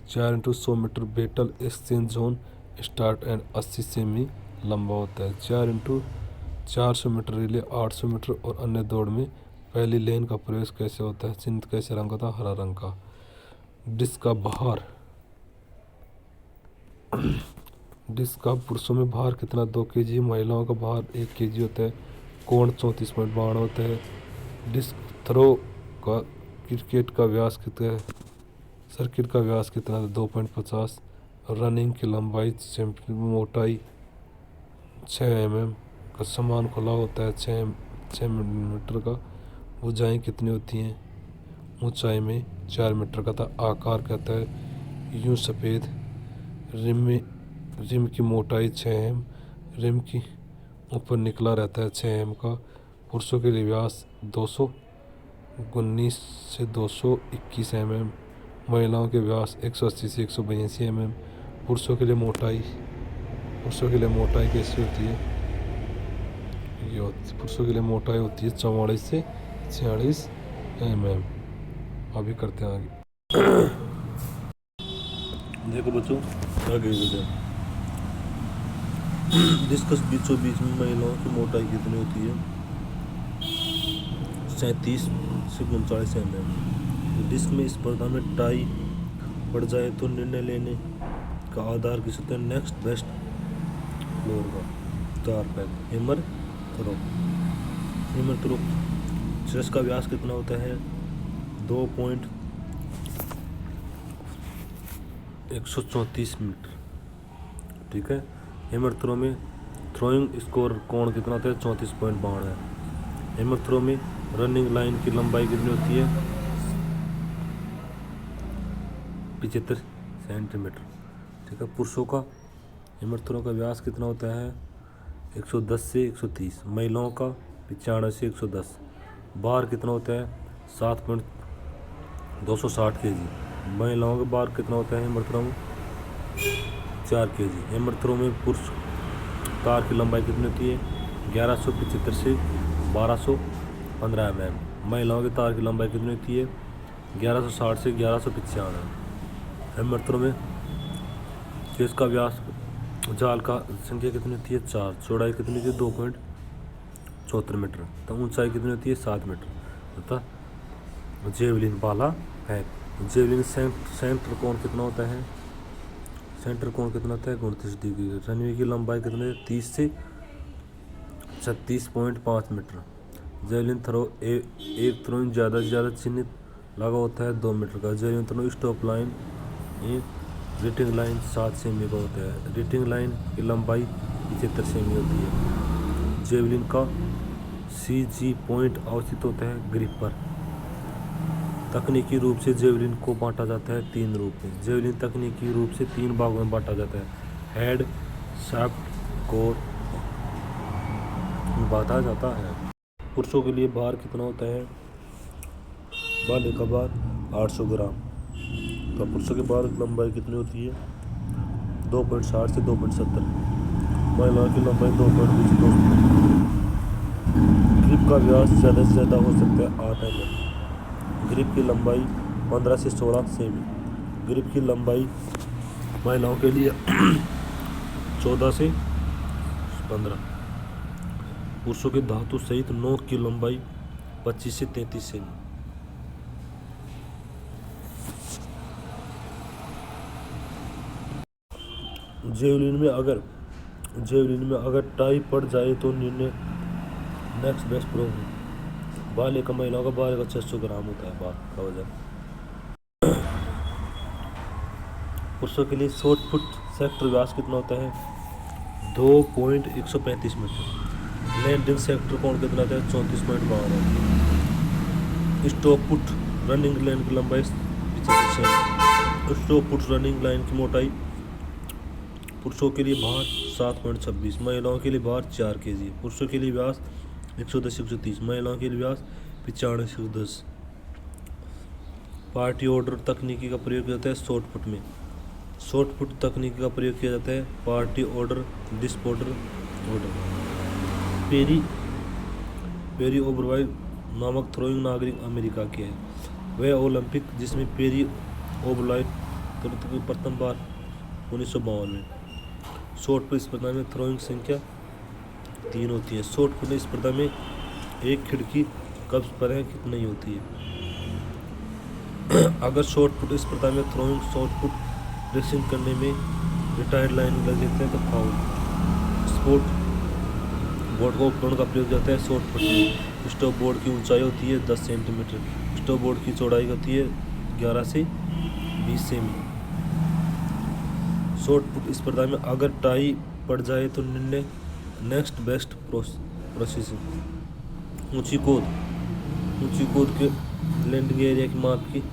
4x100 metre baton exchange zone start end 80 सेमी लंबा होता है। 4x400 मीटर रिले 800 मीटर और अन्य दौड़ में पहली लेन का प्रवेश कैसे होता है? चिन्हित कैसे रंग होता है? हरा रंग का। डिस्क का भार डिस्क का पुरुषों में भार कितना? 2 kg। महिलाओं का भार 1 kg होता है। कोण 34.52 होता है। डिस्क थ्रो का क्रिकेट का व्यास कितना है? सर्किट का व्यास कितना है? 2.50। रनिंग की लंबाई चैंपियन मोटाई 6 mm का समान खुला होता है 6 मिलीमीटर का। भुजाएं कितनी होती हैं? ऊंचाई में 4 मीटर का था। आकार कहता है यूं सफ़ेद। रिम की मोटाई 6 mm। रिम की ऊपर निकला रहता है 6 mm का। पुरुषों के लिए व्यास 219 से 221 mm। महिलाओं के व्यास 180 से 182 mm। पुरुषों के लिए मोटाई कैसी होती है? पुरुषों के लिए मोटाई होती है 44 से 46 mm। अभी करते हैं आगे। देखो बच्चों, आगे डिस्कस बीचों बीच में महिलाओं की मोटाई कितनी होती है? 37 से 39 mm। डिस्क में स्पर्धा में टाई पड़ जाए तो निर्णय लेने का आधार किस होता है? नेक्स्ट बेस्ट फ्लोर का 4 पैक हैमर थ्रो। हेमरथ्रो चेस्ट का व्यास कितना होता है 2.134 मीटर। ठीक है। हेमरथ्रो में थ्रोइंग स्कोर कोण कितना होता है 34.52 है। हेमरथ्रो में रनिंग लाइन की लंबाई कितनी होती है 75 सेंटीमीटर। ठीक है। पुरुषों का हेमरथ्रो का व्यास कितना होता है 110 से 130। महिलाओं का 95 से 110। बार कितना होता है 7.260 kg। महिलाओं का बार कितना होता है हेमरथ्रो में 4 kg। हेमरथ्रो में पुरुष तार की लंबाई कितनी होती है 1175 से 1215 mm। महिलाओं के तार की लंबाई कितनी होती है 1160 से 1195। हेमरथ्रो में चेस्ट का व्यास जाल का संख्या कितनी होती है 4। चौड़ाई कितनी होती है 2.74 मीटर। तो ऊंचाई कितनी होती है 7 मीटर। तथा जेवलिन भाला फेंक। जेवलिन सेंटर कोण कितना होता है 29 डिग्री। रनवे की लंबाई कितनी है 30 से 36.5 मीटर। जेवलिन थ्रो एक थ्रोइंग ज़्यादा से ज़्यादा चिन्हित लगा होता है 2 मीटर का। जेवलिन थ्रो स्टॉप लाइन रीटिंग लाइन 7 सेमी का होता है। रीटिंग लाइन की लंबाई 75 सेमी होती है। जेवलिन का CG पॉइंट अवस्थित होता है ग्रिप पर। तकनीकी रूप से जेवलिन को बांटा जाता है 3 रूप में। जेवलिन तकनीकी रूप से 3 भागों में बांटा जाता है हेड शाफ्ट कोर बांटा जाता है। पुरुषों के लिए भार कितना होता है भाले का भार 800 ग्राम। तो पुरुषों के भार की लंबाई कितनी होती है 2.60 से 2.70। महिलाओं की लंबाई 2.20। ग्रिप का व्यास ज़्यादा से ज़्यादा हो सकता है 8 mm। ग्रिप की लंबाई 15 से 16 सेमी। ग्रिप की लंबाई महिलाओं के लिए 14 से 15। पुरुषों के धातु सहित नोक की लंबाई 25 से 33 सेमी। जेवलिन में अगर टाई पड़ जाए तो निर्णय नेक्स्ट बेस्ट प्रो है। भाले का महिलाओं का भाले का 600 ग्राम होता है बाल का वजन। पुरुषों के लिए शॉर्ट फुट सेक्टर व्यास कितना होता है 2.135 मीटर। लैंडिंग सेक्टर कोण कितना होता है 34.52। स्टॉप पुट रनिंग लाइन की लंबाई 75 semi. Stop put running line की मोटाई पुरुषों के लिए भार 7.26। महिलाओं के लिए भार 4 kg। पुरुषों के लिए व्यास 110-130। महिलाओं के लिए व्यास 95-110। पार्टी ऑर्डर तकनीकी का प्रयोग किया जाता है शॉर्ट पुट में। शॉर्ट पुट तकनीकी का प्रयोग किया जाता है पार्टी ऑर्डर डिस्पोर्टर ऑर्डर। पेरी ओबरवाई नामक थ्रोइंग नागरिक अमेरिका के है। वह ओलंपिक जिसमें पेरी ओबरवाई प्रथम बार 1952 में। शॉर्ट पुट स्पर्धा में थ्रोइंग संख्या 3 होती है। शॉर्ट पुट स्पर्धा में एक खिड़की कब्ज पर नहीं होती है। अगर शॉर्ट पुट स्पर्धा में थ्रोइंग शॉर्ट पुट रेसिंग करने में रिटायर्ड लाइन लग जाते हैं तो फाउल। स्पोर्ट बोर्ड का उपकरण का प्रयोग जाता है शॉर्ट पुट में। स्टॉप बोर्ड की ऊंचाई होती है 10 सेंटीमीटर। स्टॉप बोर्ड की चौड़ाई होती है 11 से 20 सेमी। शॉर्ट पुट स्पर्धा में अगर टाई पड़ जाए तो निर्णय नेक्स्ट बेस्ट प्रोसेसिंग। ऊंची कूद के लैंडिंग एरिया की माप की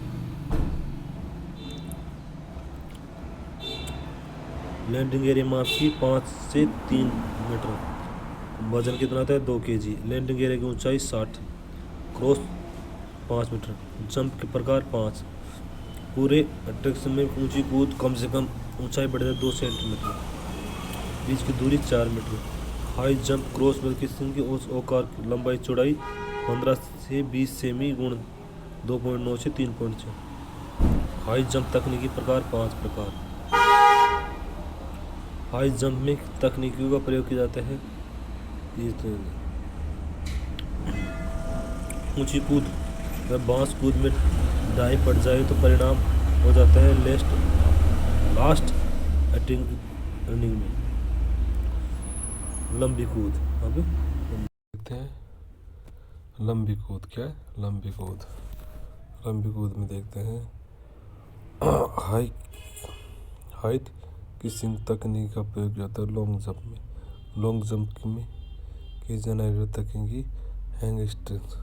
लैंडिंग एरिया माप की 5 से 3 मीटर। वजन कितना होता है 2 kg। लैंडिंग एरिया की ऊंचाई 60। Cross 5 metre. जंप के प्रकार 5। पूरे अट्रैक्शन में ऊंची कूद कम से कम ऊंचाई बढ़ जाए 2 सेंटीमीटर। बीच की दूरी 4 मीटर। हाई जंप क्रॉस किस्म की औकार की लंबाई चौड़ाई 15 से 20 सेमी गुण 2.9 से 3.6। हाई जंप तकनीकी प्रकार 5 प्रकार। हाई जंप में तकनीकियों का प्रयोग किया जाता है ऊंची कूद व बांस कूद में डाई पड़ जाए तो परिणाम हो जाता है लास्ट अटैकिंग रनिंग में। लंबी कूद अब देखते हैं लंबी कूद क्या है? लंबी कूद। लंबी कूद में देखते हैं हाइट किसी तकनीक का प्रयोग जाता है लॉन्ग जंप में। लॉन्ग जंप में की जाने तकनीकी हैंग स्ट्रिक्स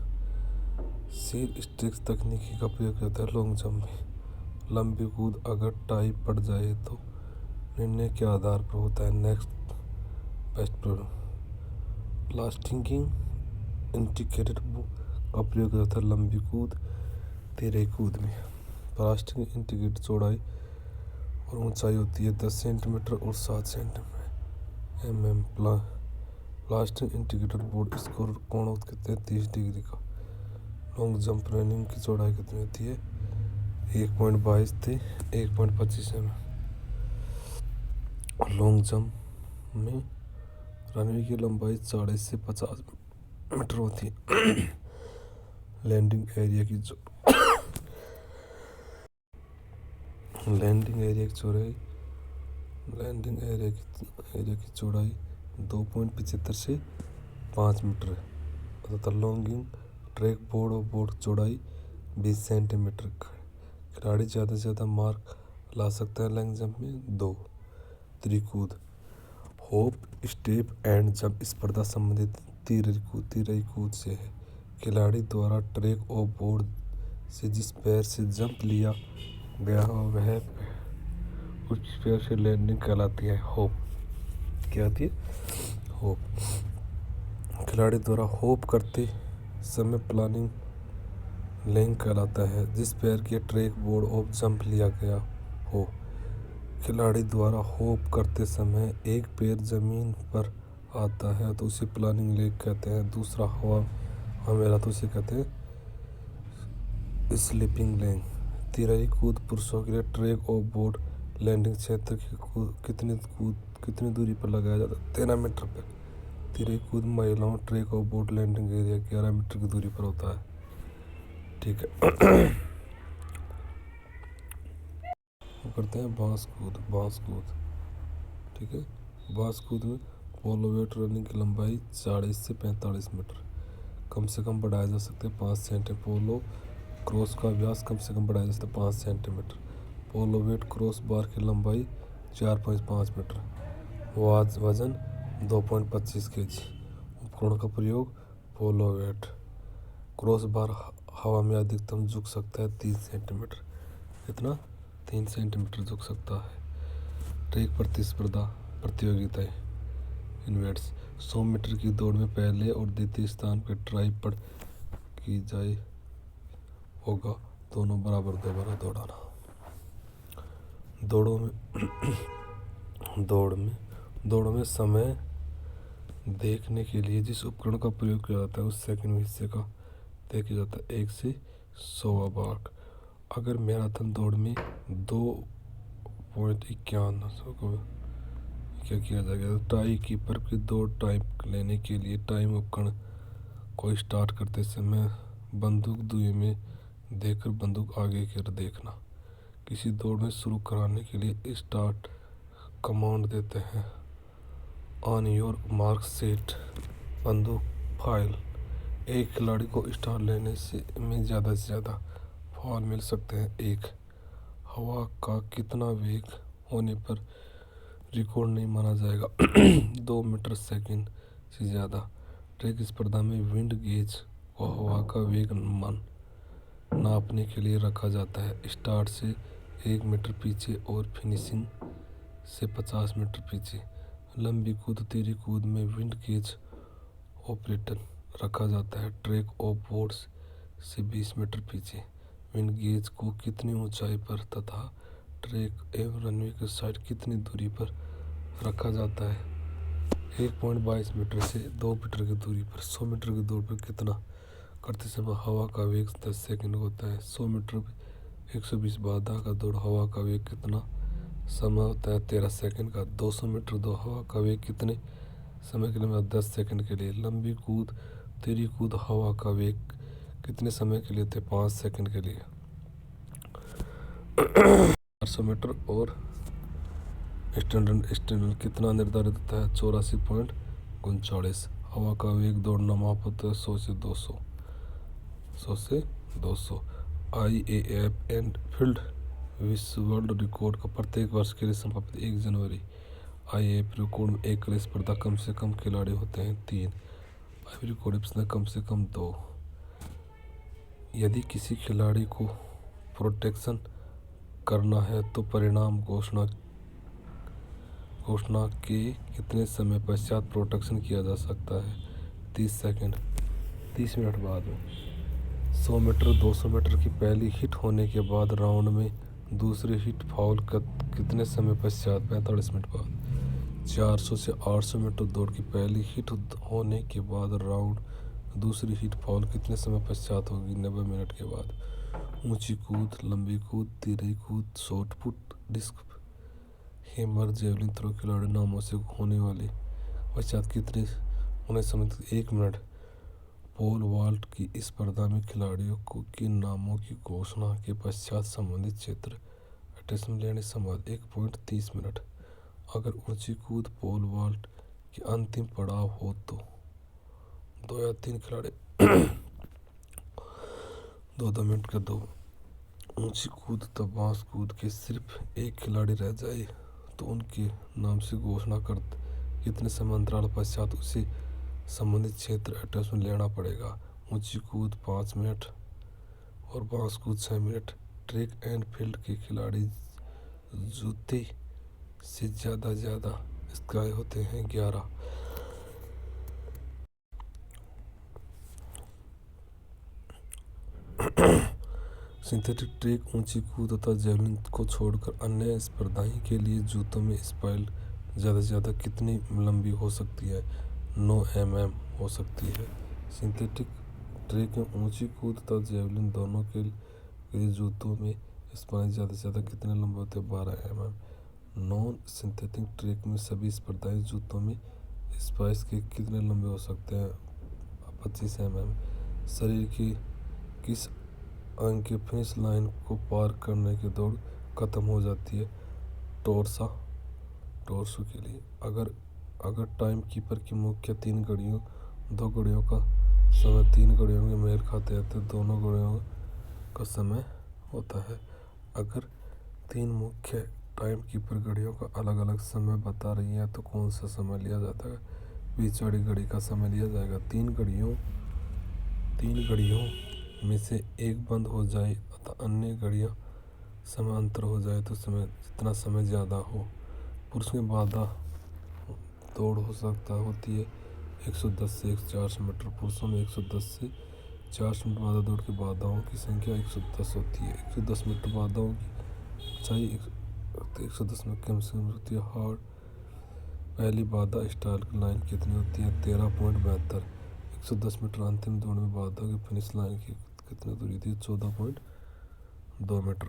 सील स्ट्रिक्स तकनीकी का प्रयोग जाता है लॉन्ग जंप में। लंबी कूद अगर टाई पड़ जाए तो निर्णय के आधार पर होता है नेक्स्ट बेस्ट प्लास्टिकिंग इंटीग्रेटेड का प्रयोग होता है लंबी कूद तिरई कूद में। प्लास्टिक इंटीग्रेटेड चौड़ाई और ऊंचाई होती है 10 सेंटीमीटर और 7 centimetre plastic integrated board score कोण कितने 30 डिग्री का। लॉन्ग जंप रनिंग की चौड़ाई कितनी होती है 1.22 से 1.25 लॉन्ग जंप में रनवे की लंबाई 40 से 50 मीटर होती है। लैंडिंग एरिया की चौड़ाई 2.75 से 5 मीटर है तथा लॉन्गिंग ट्रैक बोर्ड और बोर्ड चौड़ाई 20 सेंटीमीटर। खिलाड़ी ज़्यादा से ज़्यादा मार्क ला सकता है लॉन्ग जंप में 2। त्रिकूद होप स्टेप एंड जंप स्पर्धा संबंधित तिरई कूद से है। खिलाड़ी द्वारा ट्रैक और बोर्ड से जिस पैर से जंप लिया गया हो वह उस पैर से लैंडिंग कहलाती है होप। क्या आती है? होप। खिलाड़ी द्वारा होप करते समय प्लानिंग लैंग कहलाता है जिस पैर के ट्रैक बोर्ड और जंप लिया गया हो। खिलाड़ी द्वारा होप करते समय एक पैर जमीन पर आता है तो उसे प्लानिंग लेग कहते हैं। दूसरा हवा मेरा तो उसे कहते हैं स्लीपिंग लेग। तिरई कूद पुरुषों के लिए ट्रैक और बोर्ड लैंडिंग क्षेत्र की कितनी दूरी पर लगाया जाता है 13 मीटर पर। तिरई कूद महिलाओं ट्रैक और बोर्ड लैंडिंग एरिया 11 मीटर की दूरी पर होता है। ठीक है। करते हैं बांस कूद। ठीक है। बांस कूद में पोलो वेट रनिंग की लंबाई 40 से 45 मीटर कम से कम बढ़ाया जा सकता है 5 सेंटीमीटर। पोलो क्रॉस का व्यास कम से कम बढ़ाया जा सकता है 5 सेंटीमीटर। पोलो वेट क्रॉस बार की लंबाई 4.5 मीटर। वजन 2.25 kg। उपकरण का प्रयोग पोलो वेट क्रॉस बार हवा में अधिकतम झुक सकता है 3 सेंटीमीटर। कितना? 3 सेंटीमीटर झुक सकता है। ट्रैक प्रतिस्पर्धा प्रतियोगिताएं इवेंट्स 100 मीटर की दौड़ में पहले और द्वितीय स्थान पर ट्राई पड़ की जाए होगा दोनों बराबर दोबारा दौड़ाना। दौड़ में समय देखने के लिए जिस उपकरण का प्रयोग किया जाता है उस सेकंड हिस्से का देखा जाता है 1 से 100 भाग। अगर मैराथन दौड़ में 2.51 क्या किया जाएगा टाई कीपर की दौड़ टाइम लेने के लिए टाइम उपकरण को स्टार्ट करते समय बंदूक दुई में देकर बंदूक आगे कर देखना। किसी दौड़ में शुरू कराने के लिए स्टार्ट कमांड देते हैं ऑन योर मार्क सेट बंदूक फाइल। एक खिलाड़ी को स्टार्ट लेने में ज़्यादा से ज़्यादा फॉल मिल सकते हैं 1। हवा का कितना वेग होने पर रिकॉर्ड नहीं माना जाएगा 2 मीटर सेकंड से ज़्यादा। ट्रैक स्पर्धा में विंड गेज को हवा का वेग नापने के लिए रखा जाता है स्टार्ट से 1 मीटर पीछे और फिनिशिंग से 50 मीटर पीछे। लंबी कूद तिरई कूद में विंड गेज ऑपरेटर रखा जाता है ट्रैक और बोर्ड से 20 मीटर पीछे। विंड गेज को कितनी ऊंचाई पर तथा ट्रैक एवं रनवे के साइड कितनी दूरी पर रखा जाता है 1.22 मीटर से 2 मीटर की दूरी पर। 100 मीटर की दौड़ पर कितना करते समय हवा का वेग 10 सेकंड होता है। 100 मीटर पर 120 बाधा का दौड़ हवा का वेग कितना समय होता है 13 सेकंड का। 200 मीटर दौड़ हवा का वेग कितने समय के लिए 10 सेकंड के लिए। लंबी कूद तिरई कूद हवा का वेग कितने समय के लिए थे 5 सेकंड के लिए। 400 मीटर और स्टैंडर्ड कितना निर्धारित होता है 84.39। हवा का वेग दौड़ना माप होता है 100 से 200। 100 से 200। IAAF एंड फील्ड विश्व वर्ल्ड रिकॉर्ड का प्रत्येक वर्ष के लिए समाप्ति 1 जनवरी। IAAF रिकॉर्ड में एकल स्पर्धा कम से कम खिलाड़ी होते हैं 3। आइवरी कोस्ट में कम से कम 2। यदि किसी खिलाड़ी को प्रोटेक्शन करना है तो परिणाम घोषणा के कितने समय पश्चात प्रोटेक्शन किया जा सकता है? 30 सेकंड, 30 मिनट बाद में। 100 मीटर 200 मीटर की पहली हिट होने के बाद राउंड में दूसरी हिट फाउल कितने समय पश्चात? 45 मिनट बाद। 400 से 800 मीटर दौड़ की पहली हिट होने के बाद राउंड दूसरी हिट फाउल कितने समय पश्चात होगी? 90 मिनट के बाद। ऊंची कूद, लंबी कूद, तिरई कूद, shot put, disc hammer, javelin throw खिलाड़ी नामों से होने वाली पश्चात कितने होने समय? 1 मिनट। पोल वॉल्ट की स्पर्धा में खिलाड़ियों को के नामों की घोषणा के पश्चात संबंधित क्षेत्र अटैचमेंट लेने संवाद 1.30 मिनट। अगर ऊंची कूद पोल वॉल्ट की अंतिम पड़ाव हो तो 2 या 3 खिलाड़ी 2-2 मिनट का 2। ऊंची कूद तब बांस कूद के सिर्फ एक खिलाड़ी रह जाए तो उनके नाम से घोषणा कर कितने समय अंतराल पश्चात उसे संबंधित क्षेत्र अटैचमेंट लेना पड़ेगा? ऊंची कूद 5 मिनट और बांस कूद 6 मिनट। ट्रैक एंड फील्ड के खिलाड़ी जूते से ज़्यादा स्काई होते हैं 11। सिंथेटिक ट्रैक ऊंची कूद तथा जेवलिन को छोड़कर अन्य स्पर्धाएं के लिए जूतों में स्पाइल ज़्यादा कितनी लंबी हो सकती है? 9 mm हो सकती है। सिंथेटिक ट्रैक में ऊंची कूद तथा जेवलिन दोनों के लिए जूतों में स्पाइल ज़्यादा कितने लंबे होते हैं? 12 mm। नॉन सिंथेटिक ट्रैक में सभी स्पर्धाएं जूतों में स्पाइस के कितने लंबे हो सकते हैं? 25 mm। शरीर की किस अंग के फिनिश लाइन को पार करने की दौड़ खत्म हो जाती है? टोरसो के लिए। अगर टाइम कीपर की मुख्य 3 घड़ियों 2 घड़ियों का समय 3 घड़ियों में मेल खाते हैं तो दोनों घड़ियों का समय होता है। अगर 3 मुख्य टाइम कीपर घड़ियों का अलग अलग समय बता रही है तो कौन सा समय लिया जाता है? बीच वाली घड़ी का समय लिया जाएगा। 3 घड़ियों में से एक बंद हो जाए तथा अन्य घड़ियां समांतर हो जाए तो जितना समय ज़्यादा हो। पुरुष में बाधा दौड़ होती है 110 से 400 मीटर। पुरुषों में 110 से 400 मीटर बाधा दौड़ की बाधाओं की संख्या 110 होती है। 110 मीटर बाधाओं की ऊंचाई 110 में कम से कम होती है। हार्ड पहली बाधा स्टार्ट लाइन कितनी होती है? 13.72। 110 मीटर अंतिम दौड़ में बाधा की फिनिश लाइन की कितनी दूरी थी? 14.2 मीटर।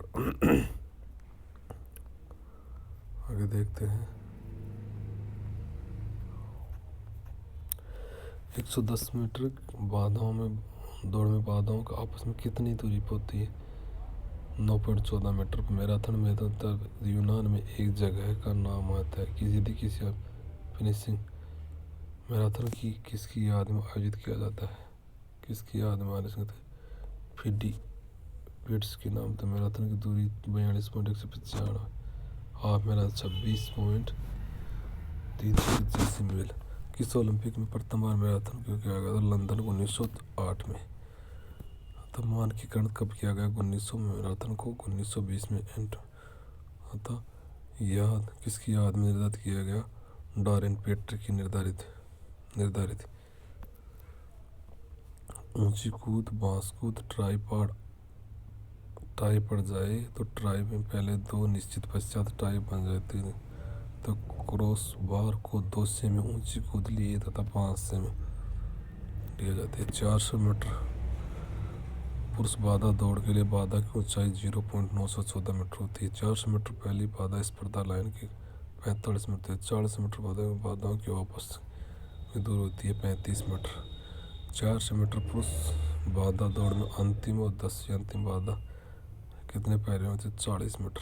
आगे देखते हैं। 110 मीटर दौड़ में बाधाओं का आपस में कितनी दूरी पर होती है? 9.14 मीटर। मैराथन में यूनान में एक जगह का नाम आता है कि यदि किसी फिनिशिंग मैराथन की किसकी याद में आयोजित किया जाता है? किसकी याद में आयोजित करते हैं? फिडी पिट्स के नाम तो मैराथन की दूरी 42.195। हाफ मैराथन 26.385 मील। किस ओलंपिक में प्रथम बार मैराथन को किया गया था? लंदन 1908 में। तो मानकीकरण कब किया गया? 1900 में मैराथन को 1920 में अतः याद किसकी याद में निर्धारित किया गया? डॉरेन पेट्री की निर्धारित। ऊंची कूद बांस कूद टाई पड़ जाए तो टाई में पहले 2 निश्चित पश्चात टाई बन जाती है तो क्रॉस बार को 2 सेमी ऊंची कूद लिए तथा 5 सेमी लिया जाता है। 400 मीटर पुरुष बाधा दौड़ के लिए बाधा की ऊंचाई 0.914 मीटर होती है। 400 मीटर पहली बाधा स्पर्धा लाइन की 45 मीटर। 40 मीटर बाधाओं की वापस में दूर होती है 35 मीटर। 400 मीटर पुरुष बाधा दौड़ में अंतिम और 10वीं अंतिम बाधा कितने पैरे होते हैं? 40 मीटर।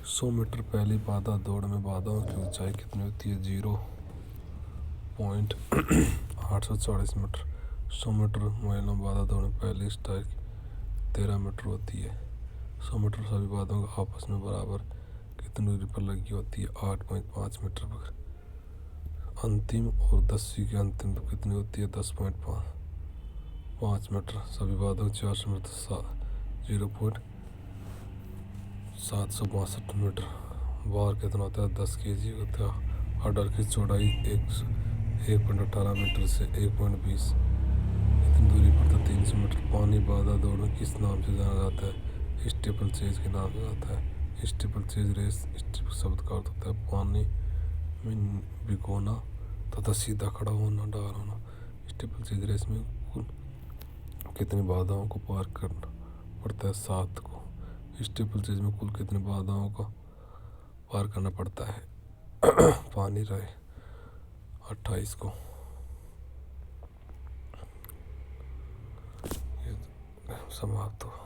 100 मीटर पहली बाधा दौड़ में बाधाओं की ऊंचाई कितनी होती है? 0.840 मीटर। 100 मीटर महिला बाधा दौड़ में पहली स्ट्राइक 13 मीटर होती है। 100 मीटर सभी बाधाओं को आपस में बराबर कितनी दूरी पर लगी होती है? 8.5 मीटर पर। अंतिम और 10वीं की अंतिम कितनी होती है? 10.5 मीटर। सभी बाधाओं 400 मीटर 0.762 मीटर। भार कितना होता है? 10 kg होता है। हडल की चौड़ाई 1.18 मीटर से 1.20 इतनी दूरी पर था 300 मीटर। पानी बाधा दौड़ में किस नाम से जाना जाता है? स्टीपल चेज के नाम से जाता है। स्टीपल चेज रेस, स्टीपल शब्द का अर्थ होता है पानी में भिगोना तथा सीधा खड़ा होना, डार होना। स्टीपल चेज रेस में कुल कितनी बाधाओं को पार करना पड़ता है? 7 को। स्टीपल चेज में कुल कितनी बाधाओं को पार करना पड़ता है? पानी रहे 28 को। समाप्त हो।